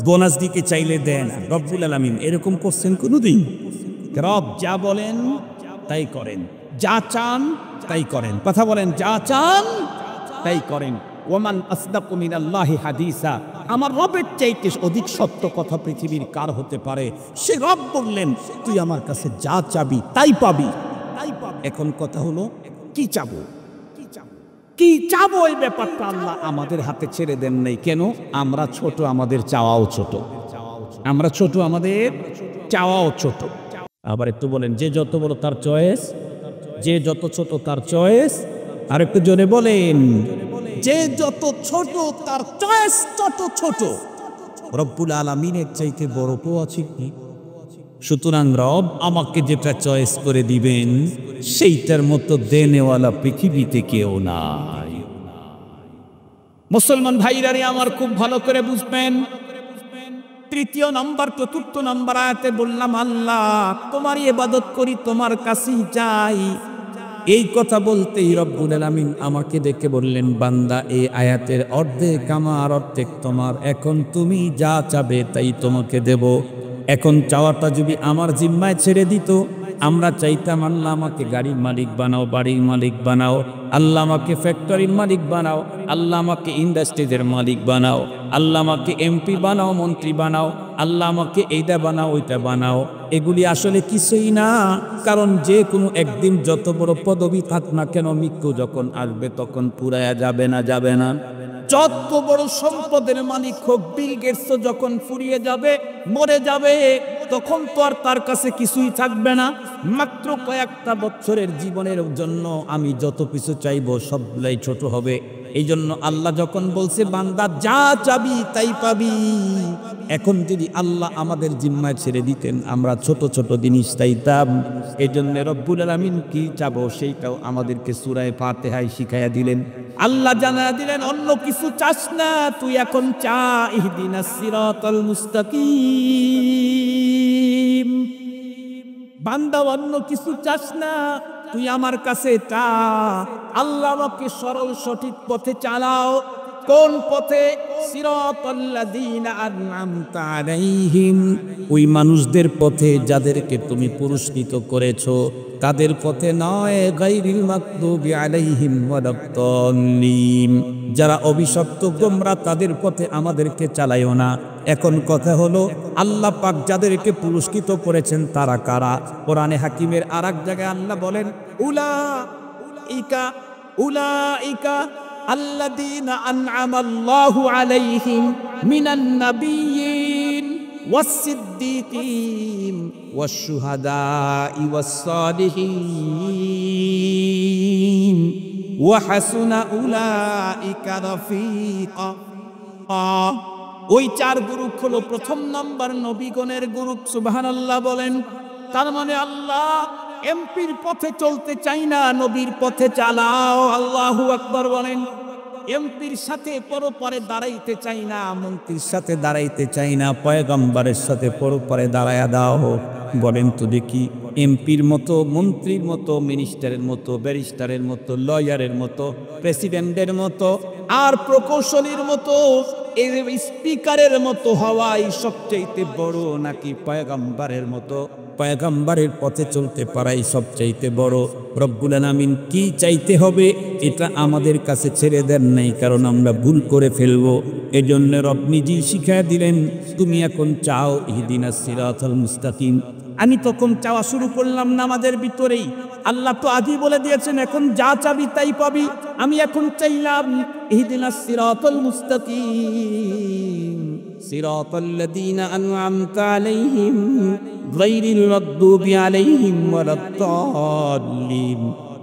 বোনাস দিকে চাইলে দেয় না। রব্বুল আলামিন এরকম করছেন কোনোদিন? রব যা বলেন তাই করেন, যা চান তাই করেন। কথা বলেন, যা চান তাই করেন। ওমান আসদাকু মিনাল্লাহি হাদিসা, আমার রবের চাইতে অধিক সত্য কথা পৃথিবীর কার হতে পারে? সে রব বললেন তুই আমার কাছে যা চাবি তাই পাবি। এখন কথা হলো কি চাবো, কি চাবো, এই ব্যাপারটা আল্লাহ আমাদের হাতে ছেড়ে দেন নাই। কেন? আমরা ছোট, আমাদের চাওয়াও ছোট। আমরা ছোট, আমাদের চাওয়াও ছোট। আবার একটু বলেন, যে যত বড় তার চয়েস, যে যত ছোট তার চয়েস। আর একটু জোরে বলেন, যে যত ছোট তার চয়েস তত ছোট। রব্বুল আলামিনের চাইতে বড় কেউ আছে কি? সুতরাং রব আমাকে যেটা চয়েস করে দিবেন সেইটার মতো দেনেওয়ালা পৃথিবীতে কেউ নাই। মুসলমান ভাইরারে আমার খুব ভালো করে বুঝবেন। 3য় নম্বর 4র্থ নম্বর আয়াতে বললাম আল্লাহ তোমারই ইবাদত করি, তোমার কাছেই যাই। এই কথা বলতেই রব্বুল আলামিন আমাকে ডেকে বললেন বান্দা, এই আয়াতের অর্ধেক আমার, অর্ধেক তোমার। এখন তুমি যা চাবে তাই তোমাকে দেব। এখন চাওয়াটা যদি আমার জিম্মায় ছেড়ে দিত, আমরা চাইতাম আল্লাহ আমাকে গাড়ির মালিক বানাও, বাড়ির মালিক বানাও, আল্লাহ আমাকে ফ্যাক্টরির মালিক বানাও, আল্লাহ আমাকে ইন্ডাস্ট্রিজের মালিক বানাও, আল্লাহ আমাকে এমপি বানাও, মন্ত্রী বানাও, আল্লাহ আমাকে এইটা বানাও ওইটা বানাও। এগুলি আসলে কিছুই না, কারণ যে কোনো একদিন যত বড় পদবি থাক না কেন, মৃত্যু যখন আসবে তখন পুরায়া যাবে না, যাবে না। যত বড় সম্পদের মালিক হোক, বিল গেটস যখন ফুরিয়ে যাবে, মরে যাবে, তখন তো আর তার কাছে কিছুই থাকবে না। মাত্র কয়েকটা বছরের জীবনের জন্য আমি যত কিছু চাইবো সবগুলাই ছোট হবে। এই জন্য আল্লাহ যখন বলছে বান্দা যা চাবি তাই পাবি, এখন যদি আল্লাহ আমাদের জিম্মায় ছেড়ে দিতেন আমরা ছোট ছোট জিনিস চাইতাম। এই জন্য রব্বুল আলামিন কি চাবো সেইটাও আমাদেরকে সূরা ফাতিহায় শিখাইয়া দিলেন। আল্লাহ জানা দিলেন অন্য কিছু চাস না, তুই এখন চা ইহদিনাস সিরাতাল মুস্তাকিম। বান্দা অন্য কিছু চাস না, তুই আমার কাছে চা, আল্লাহ আমাকে সরল সঠিক পথে চালাও। কোন পথে? সিরাতাল্লাযীনা আন'আমতা আলাইহিম, ওই মানুষদের পথে যাদেরকে তুমি পুরস্কৃত করেছো, তাদের পথে নয়। গায়রিল মাগদুবি আলাইহিম ওয়ালাদ-দাল্লিন, যারা অভিশপ্ত গোমরা তাদের পথে আমাদেরকে চালাইও না। এখন কথা হলো আল্লাহ পাক যাদেরকে পুরস্কৃত করেছেন তারা কারা? কোরআনে হাকিমের আরেক জায়গায় আল্লাহ বলেন উলাইকা আল্লাযীনা আন'আমাল্লাহু আলাইহিম মিনান নাবিয়্যিন ওয়াস-সিদ্দীকিন ওয়াশ-শুহাদা'i ওয়াস-সালিহিন ওয়া হাসুনা উলাইকা রাফীকা। ওই 4 গ্রুপ হলো প্রথম নাম্বার নবীগণের গ্রুপ। সুবহানাল্লাহ বলেন। তার মানে আল্লাহ এমপির পথে চলতে চাই না, নবীর পথে চালাও। আল্লাহু আকবার বলেন। এমপির সাথে পরপারে দাঁড়াইতে চাই না, মন্ত্রীর সাথে দাঁড়াইতে চাই না, পয়গম্বরের সাথে পরপারে দাঁড়ায়া দাও। বলেন তো দেখি, এমপির মতো, মন্ত্রীর মতো, মিনিস্টারের মতো, ব্যারিস্টারের মতো, লয়ারের মতো, প্রেসিডেন্টের মতো আর প্রকৌশলীর মতো, স্পিকারের মতো হওয়াই সবচাইতে বড়, নাকি পয়গম্বরের মতো পয়গম্বরের পথে চলতে পারাই সবচাইতে বড়? রব্বুল আলামিন কি চাইতে হবে এটা আমাদের কাছে ছেড়ে দেন নাই, কারণ আমরা ভুল করে ফেলবো। এজন্য রব নিজেই শিখায় দিলেন, তুমি এখন চাও ইহদিনাস সিরাতাল মুস্তাকিম। আমি তখন চাওয়া শুরু করলাম নামাজের ভিতরেই। আল্লাহ তো আজই বলে দিয়েছেন, এখন যা চাবি তাই পাবি। আমি এখন চাইলাম ইহদিনাস সিরাতাল মুস্তাকিম, সিরাতাল্লাযীনা আন'আমতা আলাইহিম গায়রিল মাগদুবি আলাইহিম ওয়ালাদ-দাল্লিন।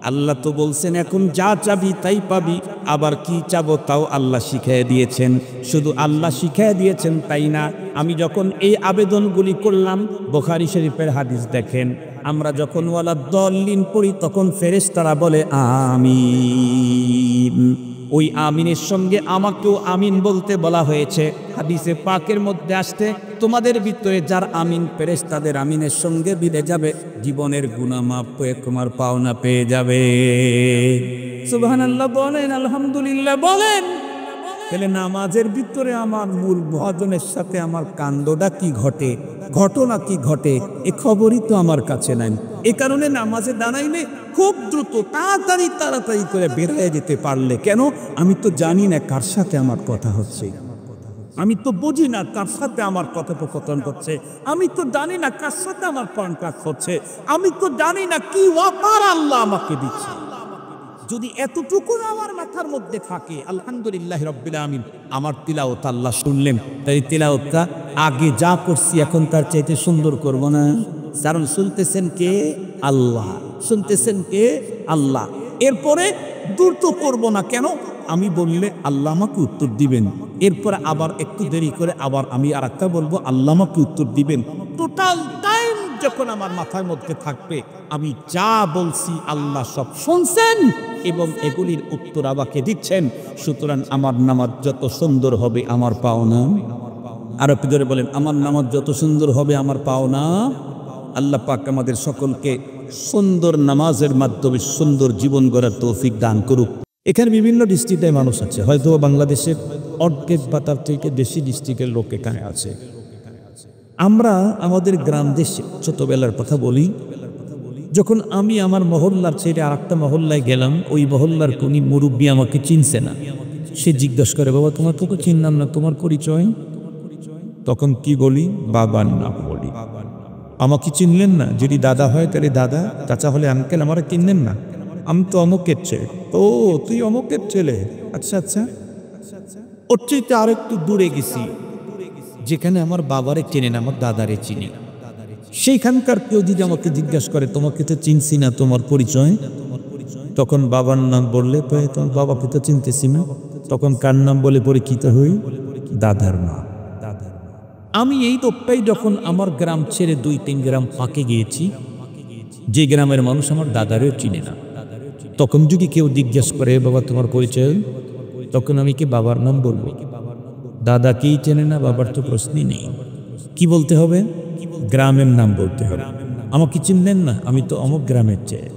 আল্লাহ তো বলছেন এখন যা চাবি তাই পাবি। আবার কি চাবো তাও আল্লাহ শিখিয়ে দিয়েছেন। শুধু আল্লাহ শিখিয়ে দিয়েছেন তাই না, আমি যখন এই আবেদনগুলি করলাম, বুখারী শরীফের হাদিস দেখেন, আমরা যখন ওয়ালাদ-দাল্লিন পড়ি তখন ফেরেশতারা বলে আমিন। ওই আমিনের সঙ্গে আমাকেও আমিন বলতে বলা হয়েছে। হাদিসে পাকের মধ্যে আসতে, তোমাদের ভিতরে যার আমিন ফেরেশতাদের আমিনের সঙ্গে মিলে যাবে, জীবনের গুনাহ মাফ হয়ে তোমার পাওনা পেয়ে যাবে। সুবহানাল্লাহ বলেন, আলহামদুলিল্লাহ বলেন। তাহলে নামাজের ভিতরে আমার মূল ভজনের সাথে আমার কাণ্ডটা কি ঘটে, ঘটনা কি ঘটে, এ খবরই তো আমার কাছে নাই। এ কারণে নামাজে দাঁড়াইলে খুব দ্রুত তাড়াতাড়ি করে বের হয়ে যেতে পারলে কেন? আমি তো জানি না কার সাথে আমার কথা হচ্ছে, আমি তো বুঝি না কার সাথে আমার কথোপকথন হচ্ছে, আমি তো জানি না কার সাথে আমার কন্ট্যাক্ট হচ্ছে, আমি তো জানি না কি অফার আল্লাহ আমাকে দিচ্ছে। যদি এতটুকু আমার মাথার মধ্যে থাকে, আলহামদুলিল্লাহ রাব্বিল আলামিন, আমার তিলাওয়াত আল্লাহ শুনলেন, তাই তিলাওয়াতটা আগে যা করছি এখন তার চাইতে সুন্দর করব না। কারণ শুনতেছেন কে? আল্লাহ। শুনতেছেন কে? আল্লাহ। এরপরে দ্রুত করব না কেন? আমি বললে আল্লাহ আমাকে উত্তর দিবেন। এরপরে আবার একটু দেরি করে আবার আমি আরেকটা বলবো, আল্লাহ আমাকে উত্তর দিবেন। টোটাল টাইম যখন আমার মাথার মধ্যে থাকবে, আমি যা বলছি আল্লাহ সব শুনছেন এবং এগুলির উত্তর আমাকে দিচ্ছেন। সুতরাং আমার নামাজ যত সুন্দর হবে আমার পাওনা। আরো জোরে বলেন, আমার নামাজ যত সুন্দর হবে আমার পাওনা। আল্লাহ পাক আমাদের সকলকে সুন্দর নামাজের মাধ্যমে সুন্দর জীবন গড়ার তৌফিক দান করুক। এখানে বিভিন্ন ডিস্ট্রিক্টের মানুষ আছে, হয়তো বাংলাদেশের অর্ধেক বা তার থেকে বেশি ডিস্ট্রিক্টের লোক এখানে আছে। আমরা আমাদের গ্রাম দেশে ছোটবেলার কথা বলি, যখন আমি আমার মহল্লার ছেড়ে আর একটা মহল্লায় গেলাম, ওই মহল্লার কোন মুরব্বী আমাকে চিনছে না। সে জিজ্ঞাসা করে, বাবা তোমার তোকে চিনলাম না, তোমার পরিচয়? তখন কি বলি? বাবার নাম বলি। আমাকে চিনলেন না? যদি দাদা হয় তাহলে দাদা, চাচা হলে আঙ্কেল, আমারা চিনলেন না? আমি তো অমুকের ছেলে। ও তুই অমুকের ছেলে, আচ্ছা আচ্ছা। ওর চাইতে আর একটু দূরে গেছি, যেখানে আমার বাবারে চেনে না, আমার দাদারে চিনি। সেইখানকার কেউ যদি আমাকে জিজ্ঞাসা করে, তোমাকে তো চিনছি না, তোমার পরিচয়? তখন বাবার নাম বললে, তোমার বাবাকে তো চিনতেছি না। তখন কার নাম বলে পরিচিত হই? দাদার নাম। আমি এই লোকটাই যখন আমার গ্রাম ছেড়ে 2-3 গ্রাম ফাঁকে গিয়েছি, যে গ্রামের মানুষ আমার দাদারেও চিনে না, তখন যদি কেউ জিজ্ঞেস করে, বাবা তোমার পরিচয়? তখন আমি কি বাবার নাম বলবো? দাদাকেই চেনে না, বাবার তো প্রশ্নই নেই। কি বলতে হবে? গ্রামের নাম বলতে হবে। আমাকে চিনলেন না? আমি তো অমুক গ্রামের চেয়ে।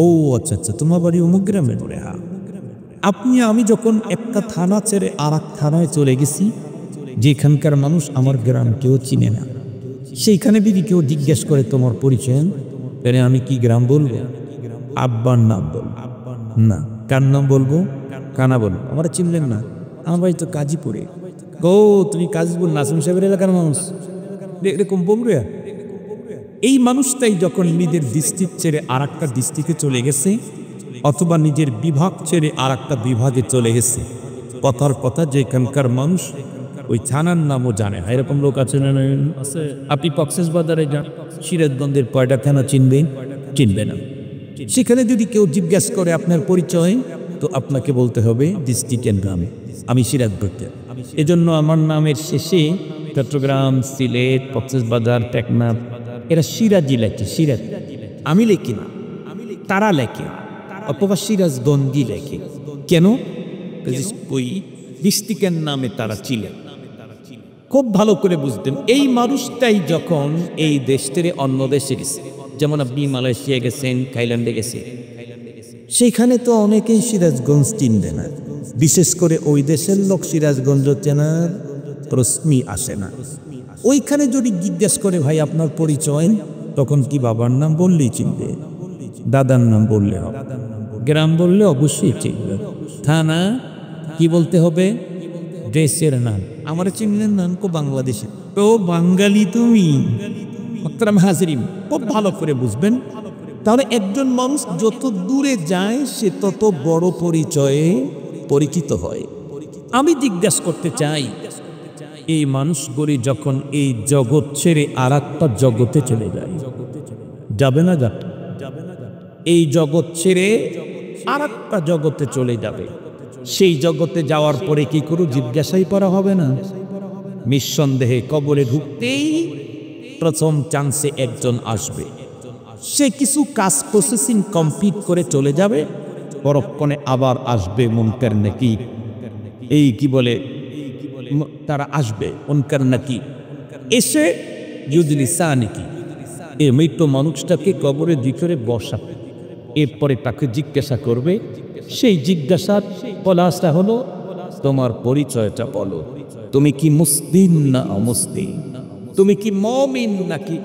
ও আচ্ছা আচ্ছা, তোমার বাড়ি অমুক গ্রামে? বলে হ্যাঁ। আপনি আমি যখন একটা থানা ছেড়ে আর এক থানায় চলে গেছি, যেখানকার মানুষ আমার গ্রাম কেউ চিনে না, সেইখানে যদি কেউ জিজ্ঞেস করে তোমার পরিচয়, তাহলে আমি কি গ্রাম বলবো? আব্বার নাম বলবো না। কার নাম বলবো? কানা বলবো। আমার চিনলেন না? আমার বাড়ি তো কাজীপুরে। ও তুমি কাজীপুর নাসিম সাহেবের এলাকার মানুষ, এরকম বলবে? এই মানুষটাই যখন নিজের ডিস্ট্রিক্ট ছেড়ে আর একটা ডিস্ট্রিক্টে চলে গেছে, অথবা নিজের বিভাগ ছেড়ে আর একটা বিভাগে চলে গেছে, কথার কথা যেখানকার মানুষ ওই থানার নামও জানে না, এরকম লোক আছে না? আপনি কক্সবাজারে যান, সিরাজগঞ্জের কয়টা থানা চিনবেন? চিনবে না। সেখানে যদি কেউ জিজ্ঞাসা করে আপনার পরিচয়, তো আপনাকে বলতে হবে ডিস্ট্রিক্টের নাম, আমি সিরাজগঞ্জের। এজন্য আমার নামের শেষে চট্টগ্রাম, সিলেট, কক্সবাজার, টেকনাফ, এরা সিরাজি লেখে, সিরাজ। আমি লেখি না, তারা লেখে, অথবা সিরাজগঞ্জই লেখে। কেন? ওই ডিস্ট্রিক্টের নামে তারা ছিলেন। খুব ভালো করে বুঝতেন এই মানুষটাই যখন এই দেশ থেকে অন্য দেশে গেছে, যেমন আপনি মালয়েশিয়া গেছেন, থাইল্যান্ডে গেছেন, সেইখানে তো অনেকেই সিরাজগঞ্জ চিনবে না, বিশেষ করে ওই দেশের লোক সিরাজগঞ্জ চেনার প্রশ্নই আসে না। ওইখানে যদি জিজ্ঞেস করে ভাই আপনার পরিচয়, তখন কি বাবার নাম বললেই চিনবে, দাদার নাম বললে হবে, গ্রাম বললে অবশ্যই চিনবে, থানা কি বলতে হবে, দেশের নাম। আমার চিনলেন নাম কো বাংলাদেশে, তো বাঙালি তুমি মোহতারাম হাজরিন, খুব ভালো করে বুঝবেন। তাহলে একজন মানুষ যত দূরে যায় সে তত বড় পরিচয়ে পরিচিত হয়। আমি জিজ্ঞাসা করতে চাই, এই মানুষগুলি যখন এই জগৎ ছেড়ে আর একটা জগতে চলে যায়, যাবে না? যাবে। এই জগৎ ছেড়ে আর একটা জগতে চলে যাবে, সেই জগতে যাওয়ার পরে কি করু জিজ্ঞাসাই করা হবে না? নিঃসন্দেহে কবরে ঢুকতেই প্রথম চান্সে একজন আসবে, সে কিছু কাজ প্রসেসিং কমপ্লিট করে চলে যাবে, পরক্ষণে আবার আসবে মুনকার নাকির, এই কি বলে তারা আসবে মুনকার নাকির, এসে ইউজলিসা নাকি এই মৃত মানুষটাকে কবরের ভিতরে বসাবে, এরপরে তাকে জিজ্ঞাসা করবে। সেই জিজ্ঞাসার পলাশটা হলো তোমার পরিচয়টা বলো, তুমি কি মুসলিম না অমুসলিম, তুমি কি মুমিন নাকি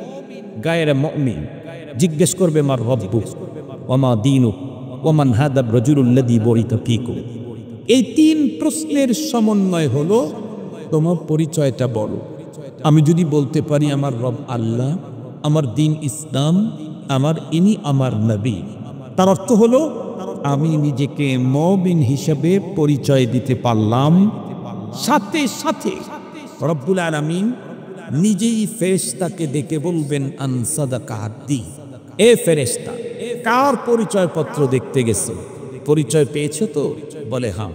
গায়রে মুমিন। জিজ্ঞেস করবে মার রব্বুক ওমা দীনুক ওমান হাদা রাজুলুল্লাযী বুরিতা ফীকুম। এই তিন প্রশ্নের সমন্বয় হলো তোমার পরিচয়টা বলো। আমি যদি বলতে পারি আমার রব আল্লাহ, আমার দিন ইসলাম, ইনি আমার নবী, তার অর্থ হলো আমি নিজেকে মুমিন হিসেবে পরিচয় দিতে পারলাম। সাথে সাথে রব্বুল আলামিন নিজেই ফেরেশতাকে ডেকে বলবেন আন সাদাকা আব্দি, এ ফেরেশতা কার পরিচয় পত্র দেখতে গেছে, পরিচয় পেয়েছো তো? বলে হ্যাঁ।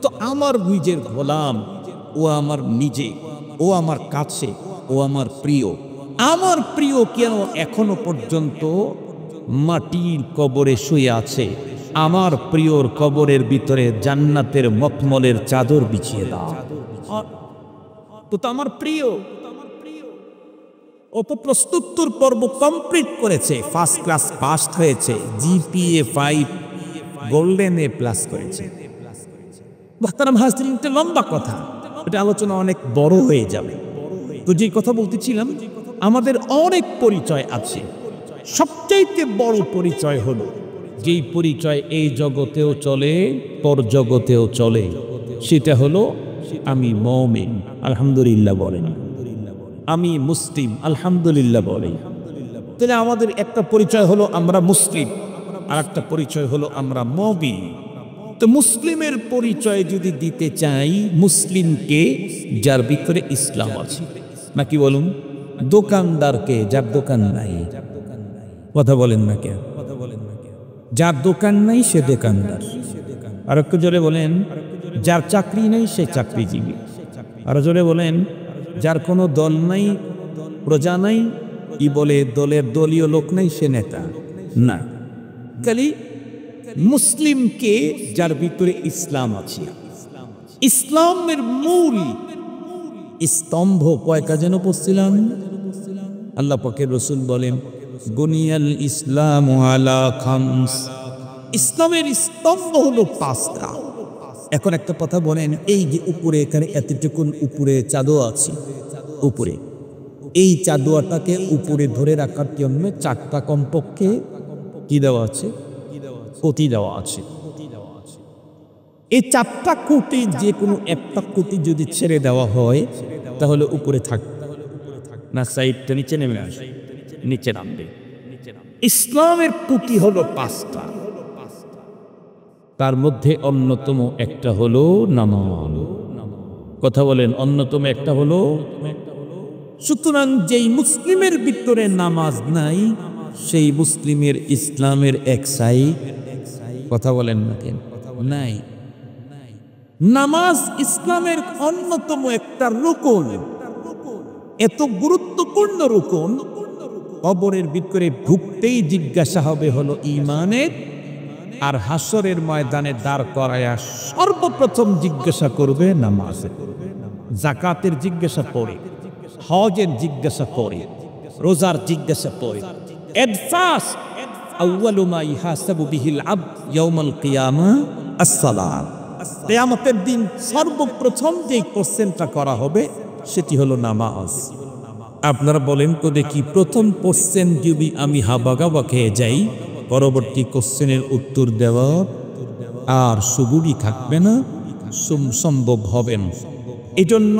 তো আমার নিজের গোলাম, ও আমার নিজে, ও আমার কাছে, ও আমার প্রিয়। আমার প্রিয় কেন এখনো পর্যন্ত মাটির কবরে শুয়ে আছে? আমার প্রিয়র কবরের ভিতরে জান্নাতের মখমলের চাদর বিছিয়ে দাও। তো আমার প্রিয় প্রস্তুত্তর পর্ব কমপ্লিট করেছে, ফার্স্ট ক্লাস পাস হয়েছে, জিপিএ 5 গোল্ডেন এ প্লাস করেছে। মোহতারাম হাজরিন, একটা লম্বা কথা, এটা আলোচনা অনেক বড় হয়ে যাবে। তো যে কথা বলতেছিলাম, আমাদের অনেক পরিচয় আছে, সবচাইতে বড় পরিচয় হলো যেই পরিচয় এই জগতেও চলে পর জগতেও চলে, সেটা হলো আমি মুমিন আলহামদুলিল্লাহ বলেন, আমি মুসলিম আলহামদুলিল্লাহ বলেন। তাহলে আমাদের একটা পরিচয় হলো আমরা মুসলিম, আর একটা পরিচয় হলো আমরা মুমিন। তো মুসলিমের পরিচয় যদি দিতে চাই, মুসলিমকে যার ভিতরে ইসলাম আছে, নাকি বলুন দোকানদারকে যার দোকান নাই, কথা বলেন না কে, যার দোকান নাই সে দোকানদার। আর একটু জোরে বলেন, যার চাকরি নাই সে চাকরিজীবী। আরো জোরে বলেন, যার কোনো দল নাই, প্রজা নাই, কি বলে দলের দলীয় লোক নাই, সে নেতা না। খালি মুসলিমকে যার ভিতরে ইসলাম আছে। ইসলামের মূল স্তম্ভ কয়টা যেন পড়ছিলাম, আল্লাহ পাকের রাসূল বলেন বুনিয়াল ইসলামু আলা খামস, ইসলামের স্তম্ভ হলো 5টা। এখন একটা কথা বলেন, এই যে উপরে এখানে এতটুকুন উপরে চাদর আছে, উপরে এই চাদরটাকে উপরে ধরে রাখার জন্য 4টা কমপক্ষে কি দেওয়া আছে, কতি দেওয়া আছে। এই 4টা কোটি যে কোনো একটা কোটি যদি ছেড়ে দেওয়া হয় তাহলে উপরে থাকবে না, সাইডটা নিচে নেমে আসে, নিচে নামবে। ইসলামের পুঁতি হলো 5টা, তার মধ্যে অন্যতম একটা হলো নামাজ। কথা বলেন, অন্যতম একটা হলো। সুতরাং যেই মুসলিমের ভিতরে নামাজ নাই, সেই মুসলিমের ইসলামের এক সাইড, কথা বলেন না কেন, নাই। নামাজ ইসলামের অন্যতম একটা রুকন, এত গুরুত্বপূর্ণ রুকন, কবরের ভিতরে ঢুকতেই জিজ্ঞাসা হবে হলো ইমানের আর হাসরের ময়দানে দাঁড় করায়া সর্বপ্রথম জিজ্ঞাসা করবে নামাজে, যাকাতের জিজ্ঞাসা পড়ে, হজের জিজ্ঞাসা পড়ে, রোজার জিজ্ঞাসা পড়ে। এডফার্স্ট আউয়ালু মা ইহাসাবু বিহিল আবদ ইয়াউমাল কিয়ামা আস-সালাত। কিয়ামতের দিন সর্বপ্রথম যে কোশ্চেনটা করা হবে সেটি হলো নামাজ। আপনারা বলেন তো দেখি, প্রথম কোশ্চেন যদি আমি হাবাগাবা খেয়ে যাই, পরবর্তী কোশ্চেনের উত্তর দেওয়া আর সুগুলি থাকবে না, সম্ভব হবে না। এজন্য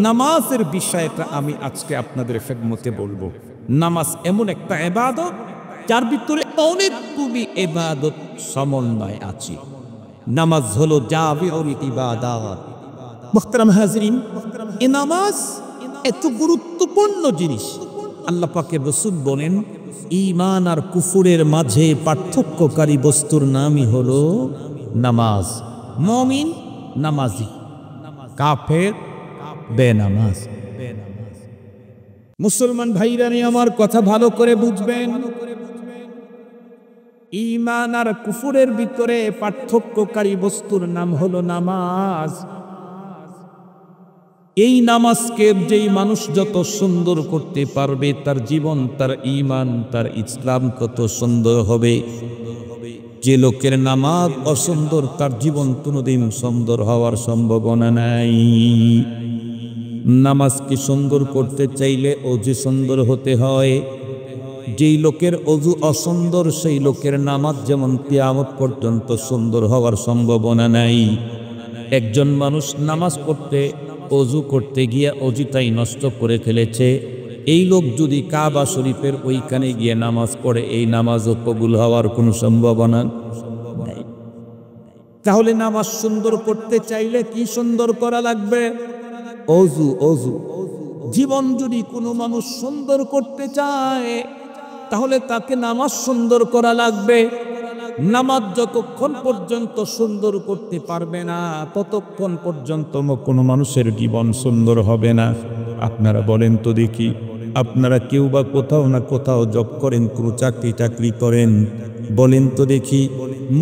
নামাজের বিষয়টা আমি আজকে আপনাদের খেদমতে বলবো। নামাজ এমন একটা ইবাদত যার ভিতরে অনেকগুলি ইবাদত সমন্বয় আছে। নামাজ হলো জামিউল ইবাদাত। মুহতারাম হাজিরিন, এই নামাজ এত গুরুত্বপূর্ণ জিনিস। আল্লাহ পাকের রাসূল বলেন, ঈমান আর কুফুরের মাঝে পার্থক্যকারী বস্তুর নামই হলো নামাজ। মুমিন নামাজি, কাফের বেনামাজ। মুসলমান ভাইরা আমার কথা ভালো করে বুঝবেন, ঈমান আর কুফুরের ভিতরে পার্থক্যকারী বস্তুর নাম হলো নামাজ। এই নামাজকে যেই মানুষ যত সুন্দর করতে পারবে, তার জীবন, তার ঈমান, তার ইসলাম তত সুন্দর হবে। যে লোকের নামাজ অসুন্দর, তার জীবন কোনোদিন সুন্দর হওয়ার সম্ভাবনা নাই। নামাজকে সুন্দর করতে চাইলে অজু সুন্দর হতে হয়। যেই লোকের অজু অসুন্দর, সেই লোকের নামাজ যেমন কিয়ামত পর্যন্ত সুন্দর হওয়ার সম্ভাবনা নাই। একজন মানুষ নামাজ পড়তে, অজু করতে গিয়ে অজুটাই নষ্ট করে ফেলেছে, এই লোক যদি কাবা শরীফের ওইখানে গিয়ে নামাজ পড়ে, এই নামাজও কবুল হওয়ার কোনো সম্ভাবনা নেই। তাহলে নামাজ সুন্দর করতে চাইলে কি সুন্দর করা লাগবে? অজু। অজু। জীবন যদি কোনো মানুষ সুন্দর করতে চায়, তাহলে তাকে নামাজ সুন্দর করা লাগবে। নামাজ যতক্ষণ পর্যন্ত সুন্দর করতে পারবে না, ততক্ষণ পর্যন্ত কোনো মানুষের জীবন সুন্দর হবে না। আপনারা বলেন তো দেখি, আপনারা কেউ বা কোথাও না কোথাও জব করেন, কোনো চাকরি করেন, বলেন তো দেখি,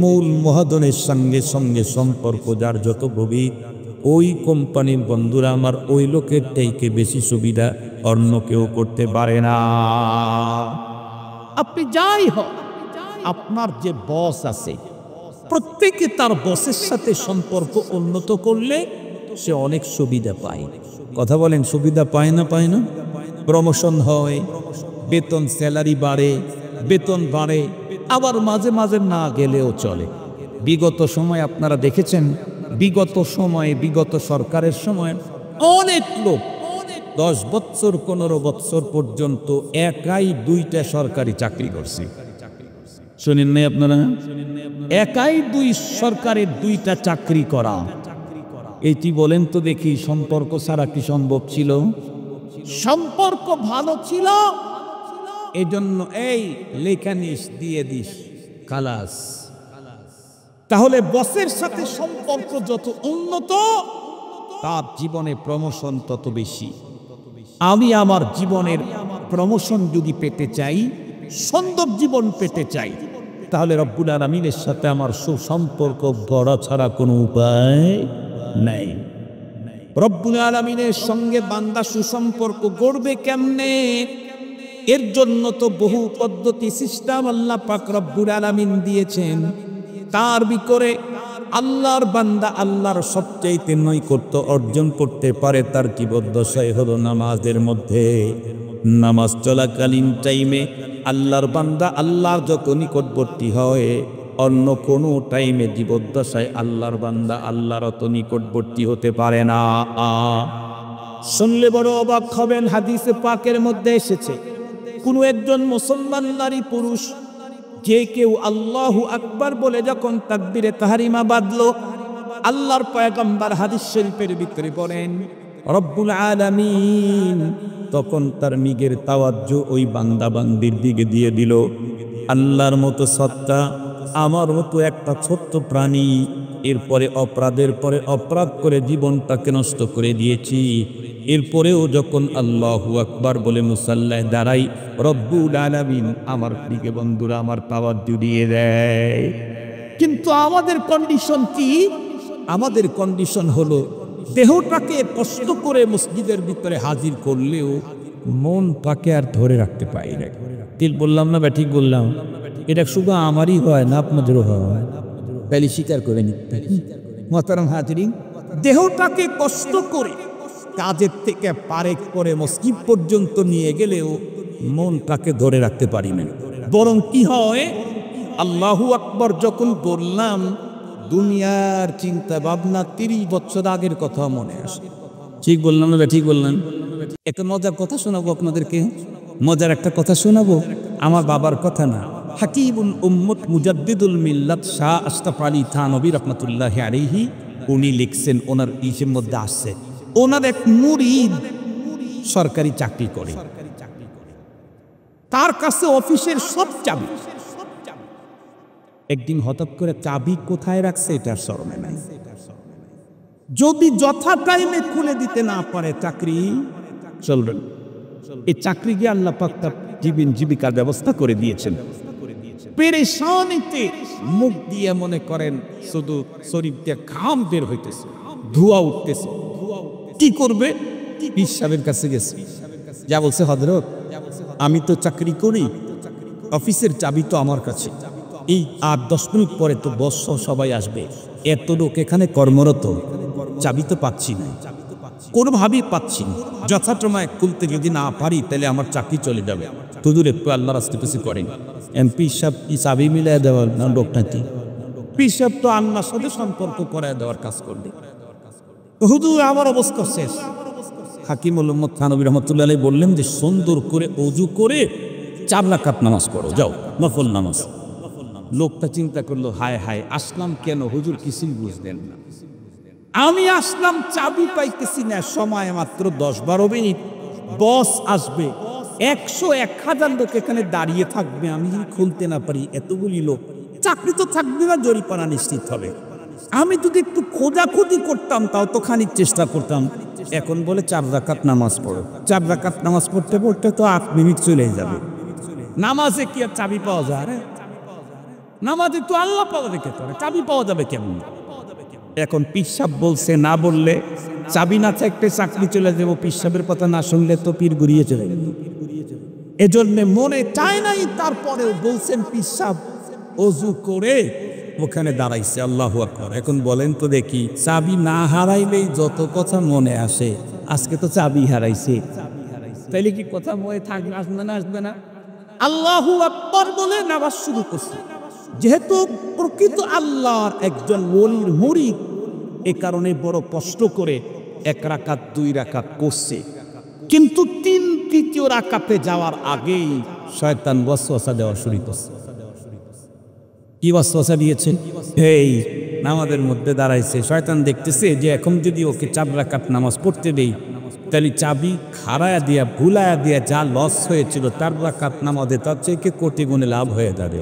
মূল মহাজনের সঙ্গে সঙ্গে সম্পর্ক যার যত গভীর, ওই কোম্পানির বন্ধুরা আমার ওই লোকের থেকে বেশি সুবিধা অন্য কেউ করতে পারে না। আপনি যাই হোক, আপনার যে বস আছে, প্রত্যেকে তার বসের সাথে সম্পর্ক উন্নত করলে সে অনেক সুবিধা পায়। কথা বলেন, সুবিধা পায় না? পায় না? প্রমোশন হয়, বেতন, স্যালারি বাড়ে, বেতন বাড়ে, আবার মাঝে মাঝে না গেলেও চলে। বিগত সময় আপনারা দেখেছেন, বিগত সরকারের সময় অনেক লোক 10 বছর 15 বছর পর্যন্ত একাই 2টা সরকারি চাকরি করছে। শুনেন নাই আপনারা? একাই 2 সরকারের 2টা চাকরি করা। এইটি বলেন তো দেখি, সম্পর্ক ছাড়া কি সম্ভব ছিল? সম্পর্ক ভালো ছিল, এজন্য এই লেখানিস দিয়ে দিস, খালাস। তাহলে বসের সাথে সম্পর্ক যত উন্নত, তার জীবনে প্রমোশন তত বেশি। আমি আমার জীবনের প্রমোশন যদি পেতে চাই, সুন্দর জীবন পেতে চাই, তাহলে রব্বুল আলামিনের সাথে আমার সুসম্পর্ক গড়া ছাড়া কোনো উপায় নাই। রব্বুল আলামিনের সঙ্গে বান্দা সুসম্পর্ক গড়বে কেমনে? এর জন্য তো বহু পদ্ধতি, সিস্টেম আল্লাহ পাক রব্বুল আলামিন দিয়েছেন। তার ভিতরে আল্লাহর বান্দা আল্লাহর সবচাইতে নৈকট্য অর্জন করতে পারে তার জীবদ্দশায় হলো নামাজের মধ্যে। নামাজ চলাকালীন টাইমে আল্লাহর বান্দা আল্লাহর যত নিকটবর্তী হয়, অন্য কোনো টাইমে জীবদ্দশায় আল্লাহর বান্দা আল্লাহর অত নিকটবর্তী হতে পারে না। শুনলে বড় অবাক হবেন, হাদিসে পাকের মধ্যে এসেছে, কোনো একজন মুসলমান নারী পুরুষ যে কেউ আল্লাহু আকবার বলে যখন তাকবীরে তাহরিমা বাঁধলো, আল্লাহর পয়গম্বর হাদিস শরীফের ভিতরে বলেন, রব্বুল আলামিন তখন তার নিগের তাওয়াজ্জু ওই বান্দা বান্দির দিকে দিয়ে দিল। আল্লাহর মতো সত্তা, আমার মতো একটা ছোট্ট প্রাণী, এরপরে অপরাধের পরে অপরাধ করে জীবনটাকে নষ্ট করে দিয়েছি, এরপরেও যখন আল্লাহু আকবার বলে মুসাল্লায় দাঁড়াই, রব্বুল আলামিন আমার দিকে বন্ধুরা আমার তাওয়াজ্জু দিয়ে দেয়। কিন্তু আমাদের কন্ডিশন কি? আমাদের কন্ডিশন হলো দেহটাকে কষ্ট করে মসজিদের ভিতরে হাজির করলেও মনটাকে আর ধরে রাখতে পারি না। ঠিক বললাম না? ঠিক বললাম? এটা শুধু আমারই হয় না, আপনাদেরও হয়। তাহলে স্বীকার করে নিতে মোহতারাম হাজিরিন, দেহটাকে কষ্ট করে কাজের থেকে পারেক করে মসজিদ পর্যন্ত নিয়ে গেলেও মনটাকে ধরে রাখতে পারি না। বরং কি হয়, আল্লাহু আকবার যখন বললাম, দুনিয়ার চিন্তা ভাবনা 30 বছর আগের কথা মনে আসে। ঠিক বললাম না? ঠিক বললাম? একটা মজার কথা শোনাবো আপনাদেরকে। মজার একটা কথা শোনাবো, আমার বাবার কথা না, হাকিমুল উম্মত মুজাদ্দিদুল মিল্লাত শাহ আশরাফ আলী থানভী রাহমাতুল্লাহি আলাইহি উনি লিখছেন, ওনার ইসের মধ্যে আসছে, ওনার এক মুরিদ সরকারি চাকরি করে, তার কাছে অফিসের সব চাবি। একদিন হঠাৎ করে চাবি কোথায় রাখছে এটার স্মরণে নাই। যদি যথা টাইমে খুলে দিতে না পারে চাকরি চলবে না। এই চাকরি গিয়ে আল্লাহ পাক তার জীবিকার ব্যবস্থা করে দিয়েছেন। পেরেশানিতে মুখ দিয়ে মনে করেন শুধু শরীর দিয়ে ঘাম বের হইতেছে, ধোঁয়া উঠতেছে। কি করবে? পীর সাহেবের কাছে গেছে, যা বলছে, হযরত আমি তো চাকরি করি, অফিসের চাবি তো আমার কাছে, এই 8-10 মিনিট পরে তো বস সবাই আসবে, এত লোক এখানে কর্মরত, চাবি তো পাচ্ছি না, কোনোভাবেই পাচ্ছি না, যথাসময়ে খুলতে যদি না পারি তাহলে আমার চাকরি চলে যাবে, হুজুর একটু আল্লাহর রাস্তা পেছে করেন। এমপি সাহেব কি চাবি মিলাই দেওয়ার না লোকটা? কি পীর সাহেব তো আল্লাহর সাথে সম্পর্ক করায় দেওয়ার কাজ করবে। হুজুর আমার অবস্থা শেষ। হাকিমুল উম্মত থানভী রাহমাতুল্লাহি আলাইহি বললেন যে সুন্দর করে ওযু করে 4 রাকাত নামাজ পড়ো, যাও নফল নামাজ। লোকটা চিন্তা করলো, হায় হায় আসলাম কেন, হুজুর কিছুই বুঝলেন না। আমি আসলাম চাবি পাইতেছি না, সময় মাত্র 10-12 মিনিট, বস আসবে, 100-1000 লোক এখানে দাঁড়িয়ে থাকবে, আমি যদি খুলতে না পারি, এতগুলি লোক, চাকরি তো থাকবে না, জরিপানা নিশ্চিত হবে। আমি যদি একটু খোঁজাখুঁজি করতাম, তাও তো খানিক চেষ্টা করতাম। এখন বলে 4 রাকাত নামাজ পড়ো। 4 রাকাত নামাজ পড়তে পড়তে তো 8 মিনিট চলে যাবে। নামাজে কি আর চাবি পাওয়া যায়? নামাজে তো আল্লাহ পাওয়া রেখে তো চাবি পাওয়া যাবে কেমন? এখন পীর সাহেব বলছে, না বললে চাবি না থাকতে চাকরি চলে যাবো, পীর সাহেবের কথা না শুনলে তো পীর ঘুরিয়ে চলে গেল। এজন্য মনে চায় নাই, তারপরেও বলছেন পীর সাহেব ওযু করে ওখানে দাঁড়াইছে। আল্লাহু আকবার। এখন বলেন তো দেখি, চাবি না হারাইলেই যত কথা মনে আসে, আজকে তো চাবি হারাইছে, তাইলে কি কথা মনে থাকবে? আসবে না? আসবে না? আল্লাহু আকবার বলে নামাজ শুরু করছে। যেহেতু প্রকৃত আল্লাহর একজন ওলির মুরিদ, এ কারণে বড় কষ্ট করে 1 রাকাত 2 রাকাত করছে। কিন্তু 3-তৃতীয় রাকাতে যাওয়ার আগেই শয়তান ওয়াসওয়াসা দেওয়া শুরু করছে। কি ওয়াসওয়াসা দিয়েছে? এই নামাজের মধ্যে দাঁড়াইছে, শয়তান দেখতেছে যে এখন যদি ওকে 4 রাকাত নামাজ পড়তে দেই, তাহলে চাবি হারায়া দিয়া ভুলায়া দিয়া যা লস হয়েছিল 4 রাকাত নামাজে, তার চেয়ে কোটি গুণে লাভ হয়ে যাবে।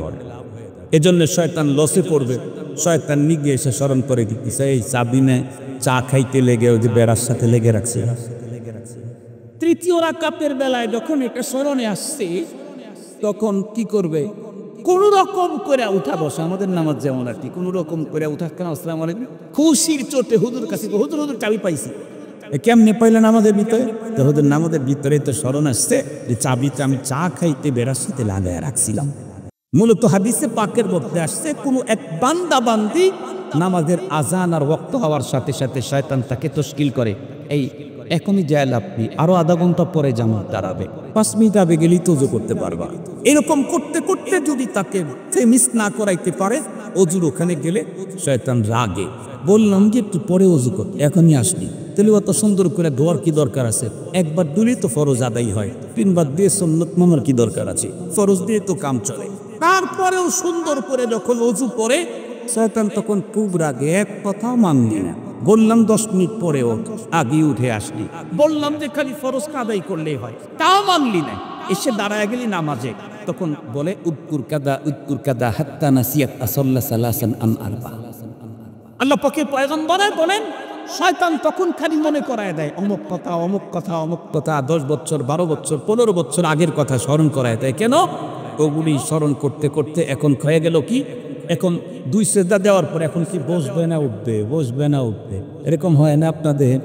এজন্য শয়তান লসে পড়বে। শয়তান নিগে এসে স্মরণ করে দিতেছে, এই চাবি নেয় চা খাইতে লেগে ওই যে বেড়ার সাথে লেগে রাখছে। 3য় রাকাতের বেলায় যখন এটা স্মরণে আসছে, তখন কি করবে? কোন রকম করে উঠা বসা, আমাদের নামাজ যেমন আর কি, কোন রকম করে উঠা, কেন আসসালামু আলাইকুম, খুশির চোটে হুজুর কাছে, হুজুর হুজুর চাবি পাইছি। কেমনে পাইলেন আমাদের ভিতরে? তো হুজুর নামাজের ভিতরে তো স্মরণ আসছে যে চাবিটা আমি চা খাইতে বেড়ার সাথে লাগায় রাখছিলাম। মূলত হাদিসে পাকের মধ্যে আসছে, কোনো এক বান্দা বান্দি নামাজের আজান আর ওয়াক্ত হওয়ার সাথে সাথে শয়তান তাকে তশকিল করে, এই এখনই যায় আপনি আরো আধা ঘন্টা পরে জামাত দাঁড়াবে, 5 মিনিট আগে গেলেই তো ওযু করতে পারবা। এরকম করতে করতে যদি তাকে মিস না করাইতে পারে, ওযুর ওখানে গেলে শয়তান রাগে, বললাম যে একটু পরে ওযু কর, এখনই আসলি, তাহলে অত সুন্দর করে দোয়ার কি দরকার আছে? একবার দিলেই তো ফরজ আদায় হয়, 3 বার দিয়ে সুন্নত মানার কি দরকার আছে? ফরজ দিয়ে তো কাম চলে। তারপরেও সুন্দর করে যখন ওযু করে, শয়তান তখন খুব রাগে, এক কথা মানলি না। বললাম 10 মিনিট পরে ওঠ, আগে উঠে আসলি। বললাম যে খালি ফরজ আদায় করলেই হয়, তাও মানলি না, এসে দাঁড়ায় গেলি নামাজে। তখন বলে উদ্কুর কাদা হাত্তা নাসিয়াত আসাল্লা সালাসান আন আরবা। আল্লাহ পাকের পয়গম্বর বলেন, শয়তান তখন খালি মনে করায় দেয় অমুক কথা অমুক কথা অমুক কথা, 10 বছর 12 বছর 15 বছর আগের কথা স্মরণ করায় দেয়। কেন? ওগুলি স্মরণ করতে করতে এখন হয়ে গেল কি, এখন 2 সেজদা দেওয়ার পর এখন কি বসবে না উঠবে, বসবে না উঠবে, এরকম হয় না আপনাদের?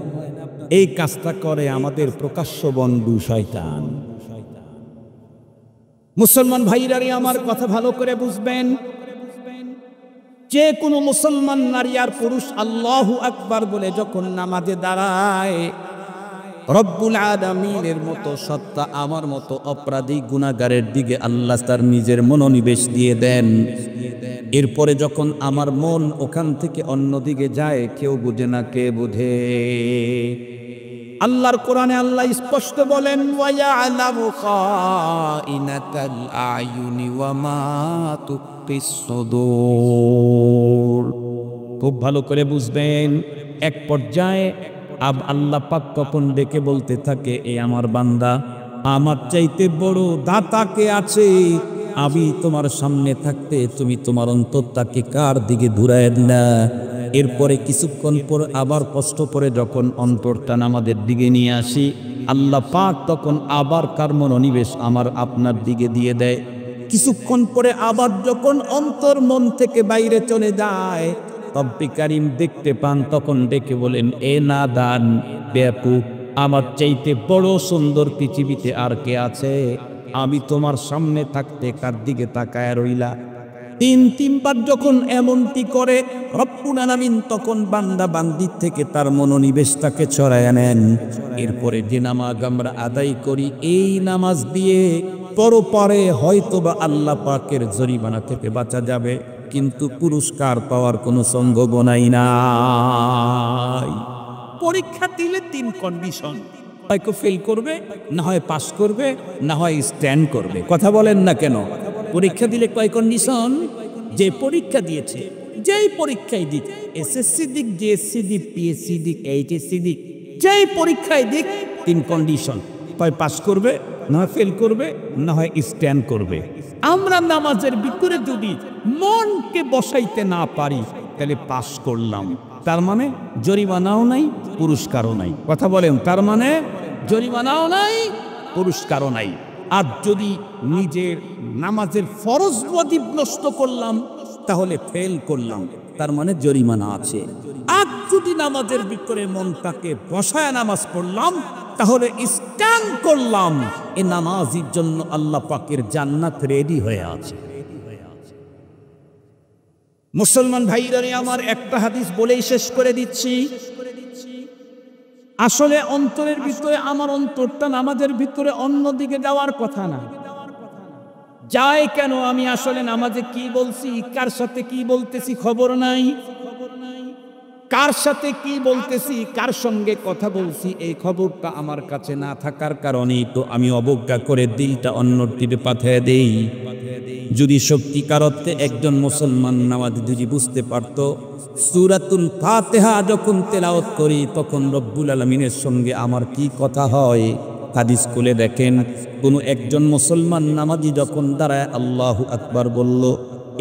এই কাজটা করে আমাদের প্রকাশ্য বন্ধু শয়তান। মুসলমান ভাইরারে আমার কথা ভালো করে বুঝবেন, যে কোনো মুসলমান নারী আর পুরুষ আল্লাহু আকবার বলে যখন নামাজে দাঁড়ায়, রব্বুল আলামিনের মতো সত্তা আমার মতো অপরাধী গুনাহগারের দিকে আল্লাহ তার নিজের মনোনিবেশ দিয়ে দেন। এরপরে যখন আমার মন ওখান থেকে অন্যদিকে যায়, কেউ বুঝে না, কে বুঝে? আল্লাহর কোরআনে আল্লাহ স্পষ্ট বলেন, ওয়া ইয়ালামু খাইনাতাল আয়ুনি ওয়া মা তুকিস সুদূর। খুব ভালো করে বুঝবেন, এক পর্যায়ে আল্লাহ পাক তখন ডেকে বলতে থাকে, এ আমার বান্দা, আমার চাইতে বড় দাতা কে আছে? আমি তোমার সামনে থাকতে তুমি তোমার অন্তরটাকে কার দিকে ঘুরায় দিলা? এরপরে কিছুক্ষণ পর আবার কষ্ট করে যখন অন্তরটা আমাদের দিকে নিয়ে আসি, আল্লাহ পাক তখন আবার কার মনোনিবেশ আমার আপনার দিকে দিয়ে দেয়। কিছুক্ষণ পরে আবার যখন অন্তর মন থেকে বাইরে চলে যায়, রব্বে কারীম দেখতে পান, তখন ডেকে বলেন, এ নাদান, বেয়াকুব, আমার চাইতে বড় সুন্দর পৃথিবীতে আর কে আছে? আমি তোমার সামনে থাকতে কার দিকে তাকায় রইলা? তিনবার যখন এমনটি করে, রব্বুল আলামিন তখন বান্দা বান্দির থেকে তার মনোনিবেশটাকে ছড়ায় নেন। এরপরে যে নামাজ আমরা আদায় করি, এই নামাজ দিয়ে পরপারে হয়তোবা আল্লাহ পাকের জরিমানা থেকে বাঁচা যাবে, কিন্তু পুরস্কার পাওয়ার কোনো সম্ভাবনাই নাই। পরীক্ষা দিলে 3 কন্ডিশন, হয় ফেল করবে, না হয় পাস করবে, না হয় স্ট্যান্ড করবে। কথা বলেন না কেন? পরীক্ষা দিলে কয় কন্ডিশন? যে পরীক্ষা দিয়েছে, যেই পরীক্ষায় দিক, এসএসসি দিক, জিএসসি দিক, পিএসসি দিক, এইচএসসি দিক, যেই পরীক্ষায় দিক, 3 কন্ডিশন, হয় পাস করবে, না হয় ফেল করবে, না হয় স্ট্যান্ড করবে। আমরা নামাজের ভিতরে যদি মনকে বসাইতে না পারি, তাহলে পাস করলাম, তার মানে জরিমানাও নাই, পুরস্কারও নাই। কথা বলেন, তার মানে জরিমানাও নাই, পুরস্কারও নাই। আর যদি নিজের নামাজের ফরজ ওয়াজিব নষ্ট করলাম, তাহলে ফেল করলাম, তার মানে জরিমানা আছে। আর যদি নামাজের ভিতরে মনটাকে বসায় নামাজ পড়লাম, তাহলে স্ট্যান্ড করলাম, এ নামাজের জন্য আল্লাহ পাকের জান্নাত রেডি হয়ে আছে। মুসলমান ভাইরা আমার, একটা হাদিস বলেই শেষ করে দিচ্ছি। আসলে অন্তরের ভিতরে, আমার অন্তরটা নামাজের ভিতরে অন্যদিকে যাওয়ার কথা না, যায় কেন? আমি আসলে নামাজে কি বলছি, কার সাথে কি বলতেছি খবর নাই, কার সাথে কি বলতেছি, কার সঙ্গে কথা বলছি, এই খবরটা আমার কাছে না থাকার কারণেই তো আমি অবজ্ঞা করে দিলটা অন্যর দিকে পাঠিয়ে দেই। যদি সত্যিকার অর্থে একজন মুসলমান নামাজ যদি বুঝতে পারত, সূরাতুল ফাতিহা যখন তেলাওয়াত করি, তখন রব্বুল আলামিনের সঙ্গে আমার কি কথা হয়। হাদিস খুলে দেখেন, কোনো একজন মুসলমান নামাজি যখন দাঁড়ায় আল্লাহু আকবার বলল,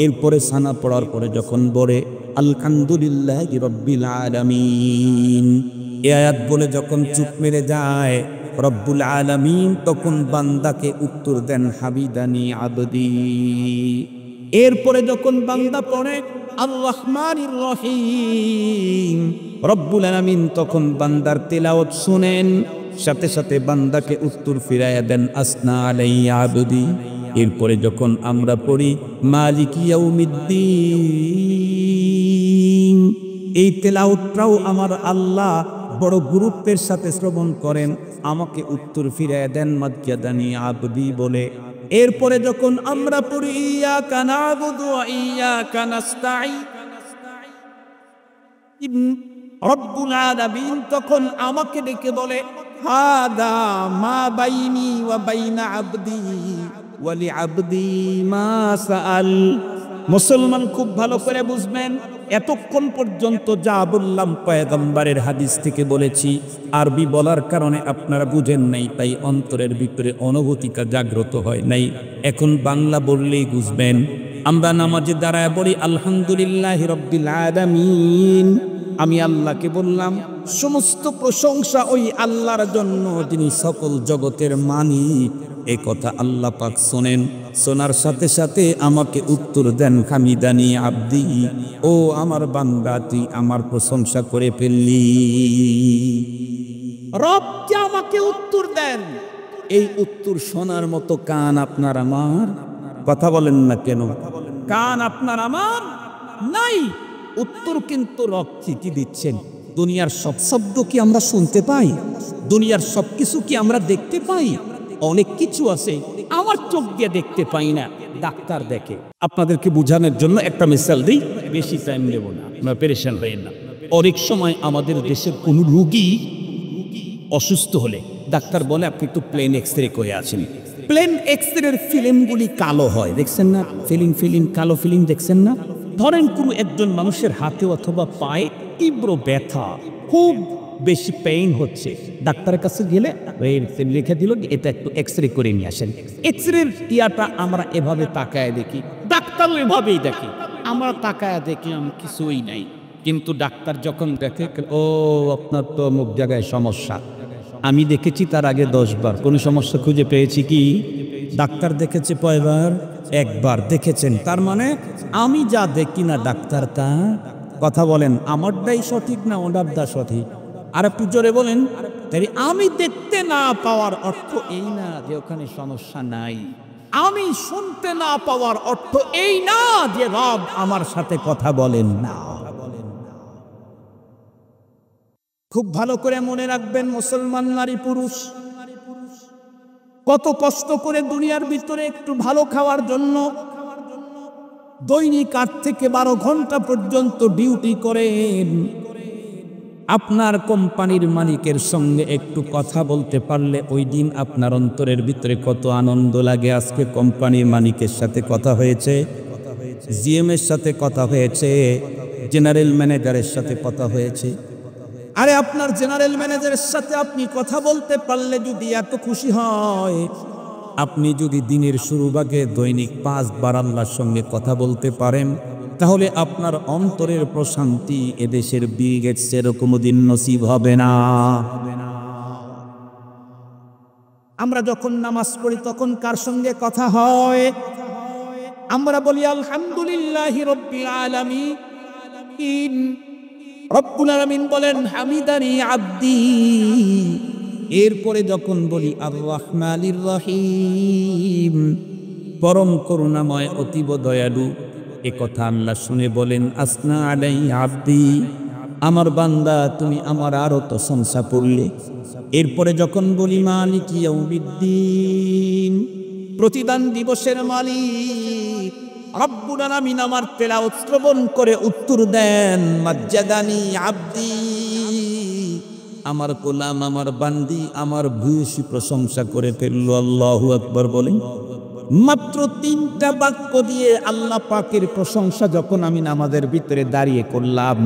এরপরে সানা পড়ার পরে যখন বলে আলহামদুলিল্লাহি রাব্বিল আলামিন, এই আয়াত বলে যখন চুপ মেরে যায়, রব্বুল আলামিন তখন বান্দাকে উত্তর দেন, হাবিদানি আবদি। এরপরে যখন বান্দা পড়ে আর রহমানির রহিম, রব্বুল আলামিন তখন বান্দার তেলাওয়াত শুনেন, সাথে সাথে বান্দাকে উত্তর ফিরাইয়া দেন, আসনা আলাইয়া আবদি। এরপরে যখন আমরা পড়ি মালিক ইয়াউমিদ্দিন, এই তেলাওয়াতটাও আমার আল্লাহ বড় গুরুত্বের সাথে শ্রবণ করেন, আমাকে উত্তর ফিরাইয়া দেন মাদকিয়াদানি আবদি বলে। এরপরে যখন আমরা পড়ি ইয়াকা না'বুদু ওয়া ইয়াকা নাস্তাঈন, রব্বুল আলামিন তখন আমাকে ডেকে বলে, হাদা মা বাইনি ওয়া বাইনা আবদি ওয়া লিআবদি মা সাআল। মুসলমান খুব ভালো করে বুঝবেন, এতক্ষণ পর্যন্ত যা বললাম পয়গম্বরের হাদিস থেকে বলেছি, আরবি বলার কারণে আপনারা বুঝেন নাই, তাই অন্তরের ভিতরে অনুভূতিটা জাগ্রত হয় নাই। এখন বাংলা বললেই বুঝবেন। আমরা নামাজে দাঁড়ায় বলি আলহামদুলিল্লাহি রাব্বিল আলামিন, আমি আল্লাহকে বললাম সমস্ত প্রশংসা ওই আল্লাহর জন্য যিনি সকল জগতের মালিক, এ কথা আল্লাহ পাক শোনেন। শোনার সাথে সাথে আমাকে উত্তর দেন, হামিদানি আব্দি, ও আমার বান্দা তুই আমার প্রশংসা করে ফেললি। রব যে আমাকে উত্তর দেন, এই উত্তর শোনার মতো কান আপনার আমার? কথা বলেন না কেন? কান আপনার আমার নাই। উত্তর কিন্তু রব ঠিকই দিচ্ছেন। দুনিয়ার সব শব্দ কি আমরা শুনতে পাই? দুনিয়ার সব কিছু কি আমরা দেখতে পাই? অনেক কিছু আছে আমার চোখ দিয়ে দেখতে পাই না, ডাক্তার দেখে। আপনাদেরকে বোঝানোর জন্য একটা মিসাল দিই, বেশি টাইম নেব না, আমরা পেরেশান হই না। অনেক সময় আমাদের দেশের কোনো রোগী অসুস্থ হলে ডাক্তার বলে আপনি একটু প্লেন এক্সরে করে আছেন। প্লেন এক্সরের ফিল্মগুলি কালো হয়, দেখছেন না? ফিলিং কালো ফিলিং দেখছেন না? ধরেন কোনো একজন মানুষের হাতে অথবা পায়ে তীব্র ব্যথা, খুব বেশি পেইন হচ্ছে, ডাক্তারের কাছে গেলে লিখে দিল এটা একটু এক্সরে করে নিয়ে আসেন। এক্সরের ইয়াটা আমরা এভাবে তাকায় দেখি, ডাক্তারও এভাবেই দেখি। আমরা তাকায় দেখলাম কিছুই নাই, কিন্তু ডাক্তার যখন দেখে, ও আপনার তো অমুক জায়গায় সমস্যা। আমি দেখেছি তার আগে 10 বার, কোনো সমস্যা খুঁজে পেয়েছি কি? ডাক্তার দেখেছে কয়বার? একবার দেখেছেন। তার মানে আমি যা দেখি না ডাক্তার তা। কথা বলেন, আমারটাই সঠিক না ওনারটা সঠিক? আর একটু জোরে বলেন। তাই আমি দেখতে না পাওয়ার অর্থ এই না যে ওখানে সমস্যা নাই। আমি শুনতে না পাওয়ার অর্থ এই না যে রব আমার সাথে কথা বলেন না। খুব ভালো করে মনে রাখবেন মুসলমান নারী পুরুষ, কত কষ্ট করে দুনিয়ার ভিতরে একটু ভালো খাওয়ার জন্য দৈনিক 8 থেকে 12 ঘন্টা পর্যন্ত ডিউটি করেন। আপনার কোম্পানির মালিকের সঙ্গে একটু কথা বলতে পারলে ওই দিন আপনার অন্তরের ভিতরে কত আনন্দ লাগে। আজকে কোম্পানির মালিকের সাথে কথা হয়েছে, জিএম এর সাথে কথা হয়েছে, জেনারেল ম্যানেজারের সাথে কথা হয়েছে। আরে আপনার জেনারেল ম্যানেজারের সাথে আপনি কথা বলতে পারলে যদি এত খুশি হয়, আপনি যদি দিনের শুরু ভাগে দৈনিক 5 বার আল্লাহর সঙ্গে কথা বলতে পারেন, তাহলে আপনার অন্তরের প্রশান্তি এদেশের বিল গেটসের কোনোদিন নসিব হবে না। আমরা যখন নামাজ পড়ি তখন কার সঙ্গে কথা হয়? আমরা বলি আলহামদুলিল্লাহি রাব্বিল আলামিন। রব্বুল আলামিন বলেন হামিদানি আব্দি। এরপরে যখন বলি আর রহমানির রহিম, পরম করুণাময় অতীব দয়ালু, এ কথা আল্লাহ শুনে বলেন আসনা আলাই আব্দি, আমার বান্দা তুমি আমার আরো প্রশংসা করলে। এরপরে যখন বলি মালিক ইয়াউমিদ্দিন, প্রতিদান দিবসের মালিক রব্বুল আলামিন আমার তেলাওয়াত শ্রবণ করে উত্তর দেন মাজ্জাদানি আব্দি, আমার গোলাম আমার বান্দি আমার ভূয়সী প্রশংসা করে ফেলল। আল্লাহু আকবার বলেন। মাত্র 3টা বাক্য দিয়ে আল্লাহ পাকের প্রশংসা যখন আমি নামাজের ভিতরে দাঁড়িয়ে করলাম,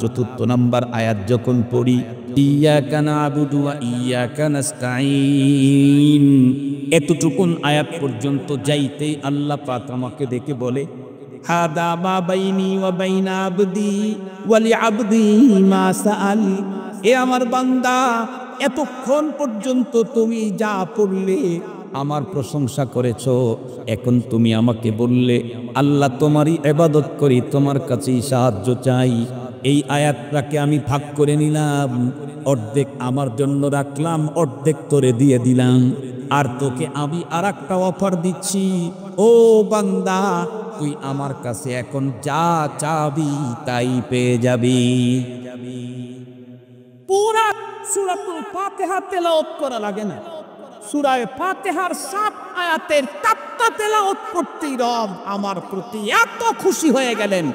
4 নম্বর আয়াত যখন পড়ি ইয়াকা না'বুদু ওয়া ইয়াকা নাস্তাঈন, এতটুকুন আয়াত পর্যন্ত যাইতে আল্লাহ পাক আমাকে দেখে বলে হাদা মা বাইনি ওয়া বাইনা আবদি ওয়া লিআবদি মা সাআল। এ আমার বান্দা, এতক্ষণ পর্যন্ত তুমি যা পড়লে আমার প্রশংসা করেছো, এখন তুমি আমাকে বললে আল্লাহ তোমারই ইবাদত করি, তোমার কাছেই সাহায্য চাই। এই আয়াতটাকে আমি ভাগ করে নিলাম, অর্ধেক আমার জন্য রাখলাম, অর্ধেক তোরে দিয়ে দিলাম। আর তোকে আমি আরেকটা অফার দিচ্ছি, ও বান্দা তুই আমার কাছে এখন যা চাবি তাই পেয়ে যাবি। পুরা সূরাতুল ফাতিহা তেলাওয়াত করা লাগে না, সূরা ফাতিহার 7 আয়াতের 4টা তেলাওয়াত করতেই রব আমার প্রতি এত খুশি হয়ে গেলেন।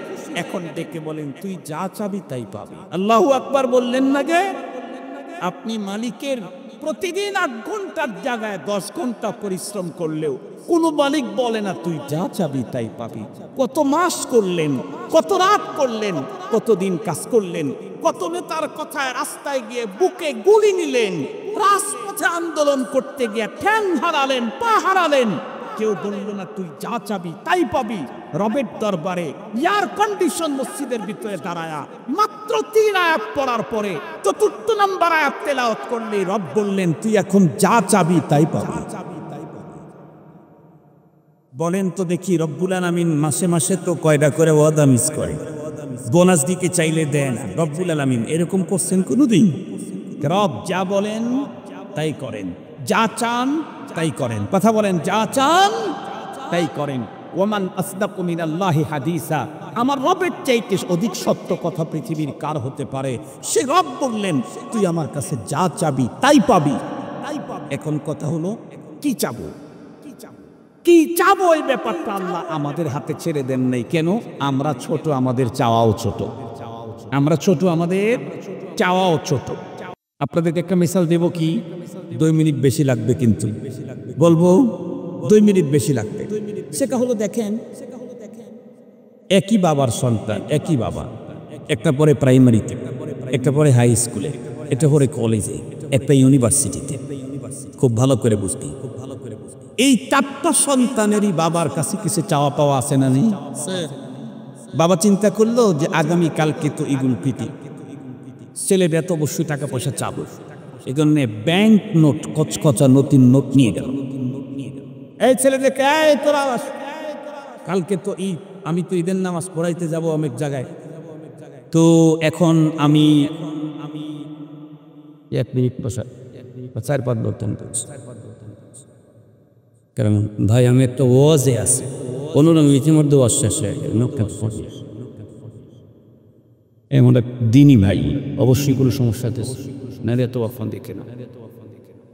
এখন ডেকে বলেন তুই যা চাবি তাই পাবি। আল্লাহু আকবার বললেন না গে? আপনি মালিকের প্রতিদিন 8 ঘন্টার জায়গায় 10 ঘন্টা পরিশ্রম করলেও কোনো মালিক বলে না তুই যা চাবি তাই পাবি। কত মাস করলেন, কত রাত করলেন, কতদিন কাজ করলেন, কত নেতার কথায় রাস্তায় গিয়ে বুকে গুলি নিলেন, রাজপথে আন্দোলন করতে গিয়ে ঠ্যাং হারালেন, পা হারালেন, কেউ বলল না তুই যা চাবি তাই পাবি। রবের দরবারে এয়ার কন্ডিশন মসজিদের ভিতরে দাঁড়ায়া মাত্র 3 আয়াত পড়ার পরে 4 নম্বর আয়াত তেলাওয়াত করলে রব বললেন তুই এখন যা চাবি তাই পাবি। বলেন তো দেখি, রব্বুল আলামিন মাসে মাসে তো কয়টা করে ওয়াদা মিস করে, বোনাস দিকে চাইলে দেন। রব্বুল আলামিন এরকম করছেন কোনোদিন? রব যা বলেন তাই করেন, যা চান তাই করেন। কথা বলেন, যা চান তাই করেন। ওমান আসদাকু মিনাল্লাহি হাদিসা, আমার রবের চাইতে অধিক সত্য কথা পৃথিবীর কার হতে পারে? সে রব বললেন, তুই আমার কাছে যা চাবি তাই পাবি। এখন কথা হলো, কি চাবো? কি চাবো এই ব্যাপারটা আল্লাহ আমাদের হাতে ছেড়ে দেন নাই। কেন? আমরা ছোট, আমাদের চাওয়াও ছোট। আমরা ছোট, আমাদের চাওয়াও ছোট। আপনাদেরকে একটা মিসাল দেব, কি 2 মিনিট বেশি লাগবে, কিন্তু বলবো 2 মিনিট বেশি লাগবে। সেটা হলো, দেখেন, একই বাবার সন্তান, একই বাবা, একটা পরে প্রাইমারিতে, একটা পরে হাই স্কুলে, একটা পরে কলেজে, একটা ইউনিভার্সিটিতে। খুব ভালো করে বুঝবি, এই 4টা সন্তানেরই বাবার কাছে কিছু চাওয়া পাওয়া আছে না নেই? বাবা চিন্তা করলো যে আগামী কালকে তো ঈদুল ফিতর, ছেলেটা তো অবশ্যই টাকা পয়সা চাবো। এই জন্য ব্যাংক নোট, কচকচা নতুন নোট নিয়ে গেল। এই ছেলেদেরকে, তোরা কালকে তো ঈদ, আমি তো ঈদের নামাজ পড়াইতে যাব অনেক জায়গায়, তো এখন আমি 1 মিনিট বসা 4-5 বলতেন, কারণ ভাই আমি একটা ওয়াজে আছি, 15 মিনিটের মধ্যে ওয়াজ শেষ হয়ে গেল। এমন দিনই ভাই, অবশ্যই কোনো সমস্যা আছে না, এত অফান দেখে না।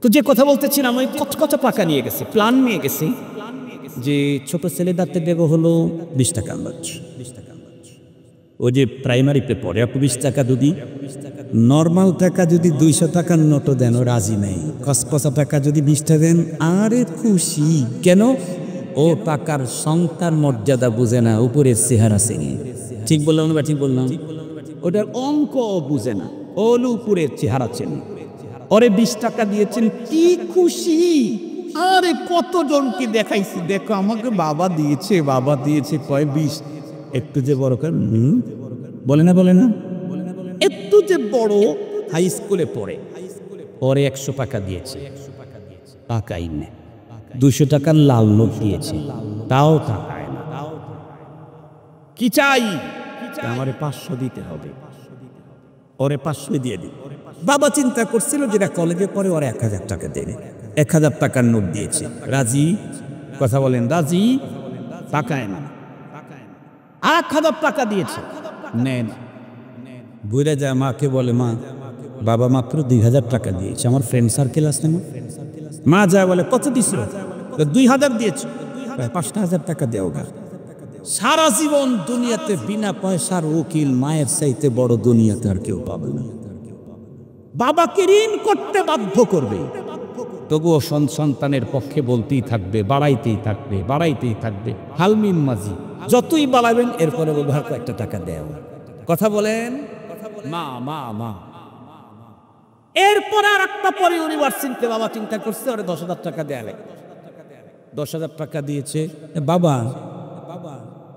তো যে কথা বলতেছিলাম, ওই কচকচা টাকা নিয়ে গেছি, প্ল্যান নিয়ে গেছি যে ছোট ছেলে দাঁতে দেবো হলো 20 টাকা আন্দাজ। ও যে প্রাইমারিতে পড়ে, আপনি 20 টাকা যদি নর্মাল টাকা যদি 200 টাকার নোটও দেন ও রাজি নেই। কচকচা টাকা যদি 20টা দেন আরে খুশি। কেন? ও টাকার সংখ্যার মর্যাদা বুঝে না, উপরের চেহারা চেনে। ঠিক বললাম না? ঠিক বললাম? ওটার অঙ্ক বুঝে না, ওর উপরের চেহারা চেনে। ওরে 20 টাকা দিয়েছেন, কি খুশি! আরে কতজনকে দেখাইছি, দেখো আমাকে বাবা দিয়েছে, বাবা দিয়েছে, কয় 20। একটু যে বড় করে বলে না, বলে না, একটু যে বড় হাই স্কুলে পড়ে, পরে 100 টাকা দিয়েছে, টাকাই নেই। 200 টাকার লাল নোট দিয়েছে, তাও টাকায় না। কি চাই? আমারে 500 দিতে হবে, ওরে 500 দিয়ে দিই। বাবা চিন্তা করছিল যেটা কলেজে পরে ওরা 1000 টাকা দেবে, 1000 টাকার নোট দিয়েছে। রাজি? কথা বলেন, রাজি? টাকায় না। 1000 টাকা দিয়েছে, নেন। বুঝে যায়, মাকে বলে, মা বাবা মাত্র 2000 টাকা দিয়েছে, আমার ফ্রেন্ড সার্কেল আছে না। মা যায় বলে, কত দিছ? 2000 দিয়েছে। 5000 টাকা দেও গা। সারা জীবন দুনিয়াতে বিনা পয়সার উকিল মায়ের চাইতে বড় দুনিয়াতে আর কেউ পাবে না। বাবাকে ঋণ করতে বাধ্য করবে, তবুও সন্তানের পক্ষে বলতেই থাকবে, বাড়াইতেই থাকবে, বাড়াইতেই থাকবে। হালমিন মাঝি যতই বাড়াবেন এরপরে বলবে, আর কয়েকটা টাকা দেও। কথা বলেন, মা মা মা। এরপরে আর একটা পরে ইউনিভার্সিটিতে বাবা চিন্তা করছে, ওরে 10,000 টাকা দেয়া লাগে। 10,000 টাকা দিয়েছে। বাবা,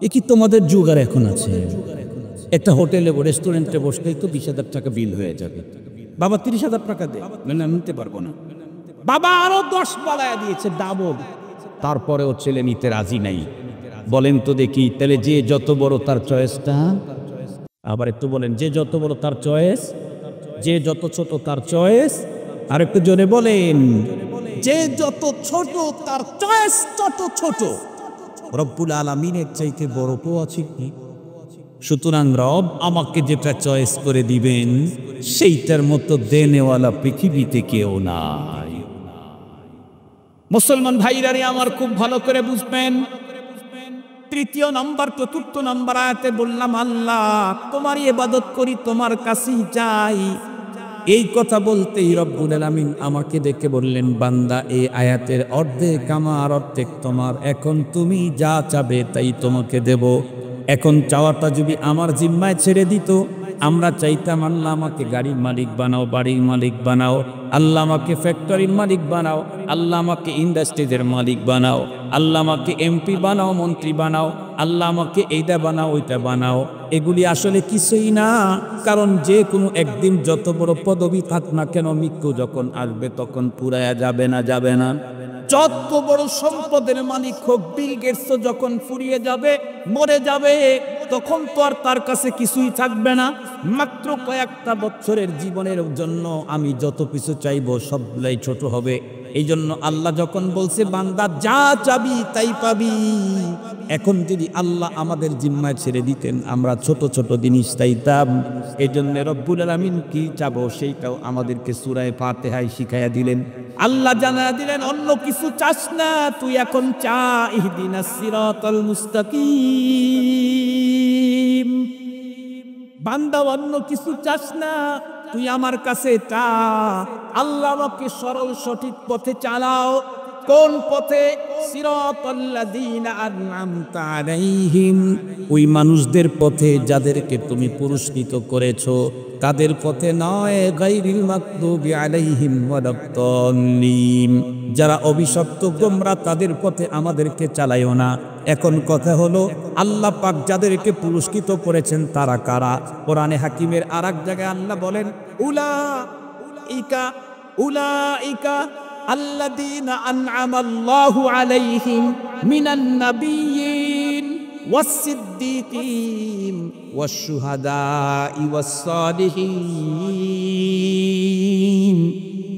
এ কি তোমাদের যুগ আর এখন আছে? একটা হোটেলে রেস্টুরেন্টে বসলেই তো 20,000 টাকা বিল হয়ে যাবে। বাবা 30,000 টাকা দে। না, নিতে পারবো না। বাবা আরো 10 বাড়ায়া দিয়েছে, ডাবল। তারপরেও ছেলে নিতে রাজি নাই। বলেন তো দেখি, তাহলে যে যত বড় তার চয়েসটা। আবার একটু বলেন, যে যত বড় তার চয়েস, যে যত ছোট তার চয়েস। আর একটু জোরে বলেন, যে যত ছোট তার চয়েস তত ছোট। রব্বুল আলামিনের চাইতে বড় তো আছে কি? সুতরাং রব আমাকে যেটা চয়েস করে দিবেন সেইটার মতো দেনেওয়ালা পৃথিবীতে কেউ নাই। মুসলমান ভাইরারে আমার খুব ভালো করে বুঝবেন। 3 নম্বর 4 নম্বর আয়াতে বললাম, আল্লাহ তোমারই ইবাদত করি, তোমার কাছেই যাই। এই কথা বলতেই রব্বুল আলামিন আমাকে দেখে বললেন, বান্দা এই আয়াতের অর্ধেক আমার, অর্ধেক তোমার। এখন তুমি যা চাবে তাই তোমাকে দেব। এখন চাওয়াটা যদি আমার জিম্মায় ছেড়ে দিত, আমরা চাইতাম আল্লাহ আমাকে গাড়ির মালিক বানাও, বাড়ির মালিক বানাও, আল্লাহ আমাকে ফ্যাক্টরির মালিক বানাও, আল্লাহ আমাকে ইন্ডাস্ট্রিজের মালিক বানাও, আল্লাহ আমাকে এমপি বানাও, মন্ত্রী বানাও, আল্লাহ আমাকে এইটা বানাও, ওইটা বানাও। এগুলি আসলে কিছুই না। কারণ যে কোনো একদিন যত বড় পদবি থাক না কেন, মৃত্যু যখন আসবে তখন পুরায়া যাবে না, যাবে না। যত বড় সম্পদের মালিক হোক, বিল গেটস যখন ফুরিয়ে যাবে, মরে যাবে, তখন তো আর তার কাছে কিছুই থাকবে না। মাত্র কয়েকটা বছরের জীবনের জন্য আমি যত কিছু চাইবো সবগুলাই ছোট হবে। এই জন্য আল্লাহ যখন বলছে বান্দা যা চাবি তাই পাবি, এখন যদি আল্লাহ আমাদের জিম্মায় ছেড়ে দিতেন আমরা ছোট ছোট জিনিস চাইতাম। এই জন্য রব্বুল আলামিন কি চাবো সেইটাও আমাদেরকে সূরা ফাতিহায় শিখাইয়া দিলেন। আল্লাহ জানা দিলেন অন্য কিছু চাস না, তুই এখন চা ইহদিনাস সিরাতাল মুস্তাকিম। বান্দা অন্য কিছু চাস না, তুই আমার কাছে চা, আল্লাহ আমাকে সরল সঠিক পথে চালাও। কোন পথে? সিরাতাল্লাযীনা আন'আমতা আলাইহিম, ওই মানুষদের পথে যাদেরকে তুমি পুরস্কৃত করেছো, তাদের পথে নয়। গায়রিল মাগদুবি আলাইহিম ওয়ালাদ-দাল্লিন, যারা অভিশপ্ত গোমরা তাদের পথে আমাদেরকে চালাইও না। এখন কথা হলো আল্লাহ পাক যাদেরকে পুরস্কৃত করেছেন তারা কারা? কোরআনে হাকিমের আরেক জায়গায় আল্লাহ বলেন উলাইকা আল্লাযীনা আন'আমাল্লাহু আলাইহিম মিনান নাবিয়্যিন ওয়াস-সিদ্দীকিন ওয়াশ-শুহাদা'i ওয়াস-সালিহিন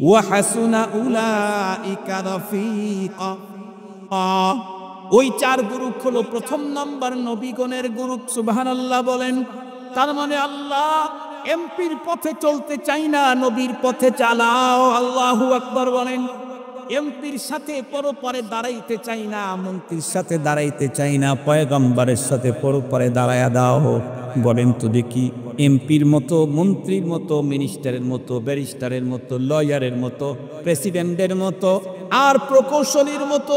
ওয়া হাসুনা উলাইকা রাফীকা। ওই চার গ্রুপ হলো প্রথম নাম্বার নবীগণের গ্রুপ। সুবহানাল্লাহ বলেন। তার মানে আল্লাহ এমপির পথে চলতে চাই না, নবীর পথে চালাও। আল্লাহু আকবার বলেন। এমপির সাথে পরপারে দাঁড়াইতে চাই না, মন্ত্রীর সাথে দাঁড়াইতে চাই না, পয়গম্বরের সাথে পরপারে দাঁড়ায়া দাও। বলেন তো দেখি, এমপির মতো, মন্ত্রীর মতো, মিনিস্টারের মতো, ব্যারিস্টারের মতো, লয়ারের মতো, প্রেসিডেন্টের মতো আর প্রকৌশলীর মতো,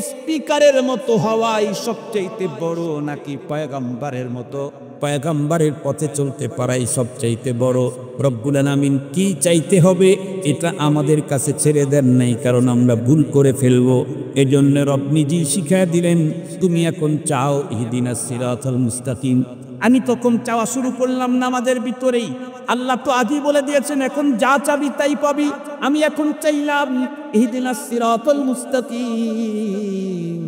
স্পিকারের মতো হওয়াই সবচাইতে বড়, নাকি পয়গম্বরের মতো পয়গম্বরের পথে চলতে পারাই সবচাইতে বড়? রব্বুল আলামিন কি চাইতে হবে এটা আমাদের কাছে ছেড়ে দেন নাই, কারণ আমরা ভুল করে ফেলবো। এজন্য রব নিজেই শিখায় দিলেন, তুমি এখন চাও ইহদিনাস সিরাতাল মুস্তাকিম। আমি তখন চাওয়া শুরু করলাম নামাজের ভিতরেই। আল্লাহ তো আজই বলে দিয়েছেন এখন যা চাবি তাই পাবি। আমি এখন চাইলাম ইহদিনাস সিরাতাল মুস্তাকিম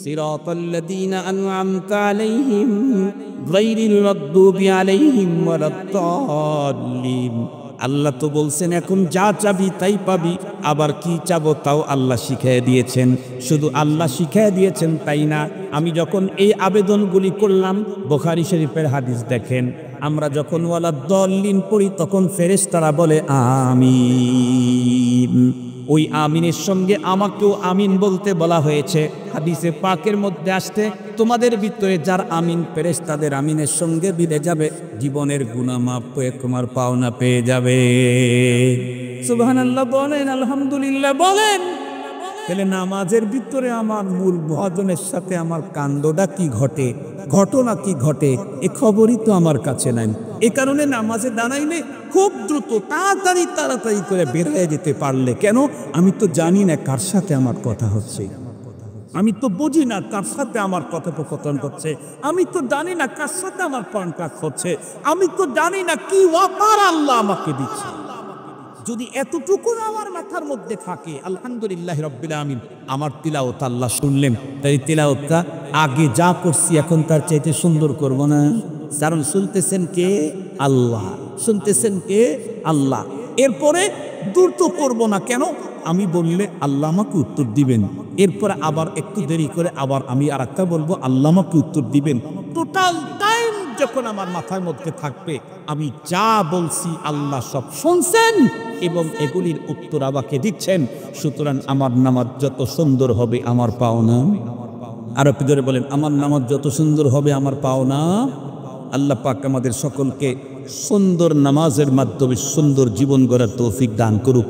সিরাতাল্লাযীনা আন'আমতা আলাইহিম গায়রিল মাগদুবি আলাইহিম ওয়ালাদ-দাল্লিন। আল্লাহ তো বলছেন এখন যা চাবি তাই পাবি, আবার কি চাবো তাও আল্লাহ শিখিয়ে দিয়েছেন। শুধু আল্লাহ শিখিয়ে দিয়েছেন তাই না, আমি যখন এই আবেদনগুলি করলাম, বুখারী শরীফের হাদিস দেখেন, আমরা যখন ওয়ালাদ-দাল্লিন পড়ি তখন ফেরেশতারা বলে আমিন। ওই আমিনের সঙ্গে আমাকেও আমিন বলতে বলা হয়েছে। হাদিসে পাকের মধ্যে আসতে তোমাদের ভিতরে যার আমিন ফেরেশতাদের আমিনের সঙ্গে মিলে যাবে, জীবনের গুনাহ মাফ হয়ে তোমার পাওনা পেয়ে যাবে। সুবহানাল্লাহ বলেন, আলহামদুলিল্লাহ বলেন। তাহলে নামাজের ভিতরে আমার মূল ভজনের সাথে আমার কাণ্ডটা কি ঘটে, ঘটনা কি ঘটে, এ খবরই তো আমার কাছে নাই। এ কারণে নামাজে দাঁড়াইলে খুব দ্রুত তাড়াতাড়ি করে বের হয়ে যেতে পারলে কেন? আমি তো জানি না কার সাথে আমার কথা হচ্ছে, আমি তো বুঝি না কার সাথে আমার কথোপকথন হচ্ছে, আমি তো জানি না কার সাথে আমার কন্ট্যাক্ট হচ্ছে, আমি তো জানি না কি অফার আল্লাহ আমাকে দিচ্ছে। যদি এতটুকু আমার মাথার মধ্যে থাকে, আলহামদুলিল্লাহ রাব্বিল আলামিন, আমার তিলাওয়াত আল্লাহ শুনলেন, তাই তিলাওয়াতটা আগে যা করছি এখন তার চাইতে সুন্দর করব না। কারণ শুনতেছেন কে? আল্লাহ। শুনতেছেন কে? আল্লাহ। এরপরে দ্রুত করব না কেন? আমি বললে আল্লাহ আমাকে উত্তর দিবেন, এরপরে আবার একটু দেরি করে আবার আমি আর একটা বলবো, আল্লাহ আমাকে উত্তর দিবেন। টোটাল টাইম যখন আমার মাথার মধ্যে থাকবে, আমি যা বলছি আল্লাহ সব শুনছেন এবং এগুলির উত্তর আমাকে দিচ্ছেন। সুতরাং আমার নামাজ যত সুন্দর হবে আমার পাওনা। আরো জোরে বলেন, আমার নামাজ যত সুন্দর হবে আমার পাওনা। আল্লাহ পাক আমাদের সকলকে সুন্দর নামাজের মাধ্যমে সুন্দর জীবন গড়ার তৌফিক দান করুক।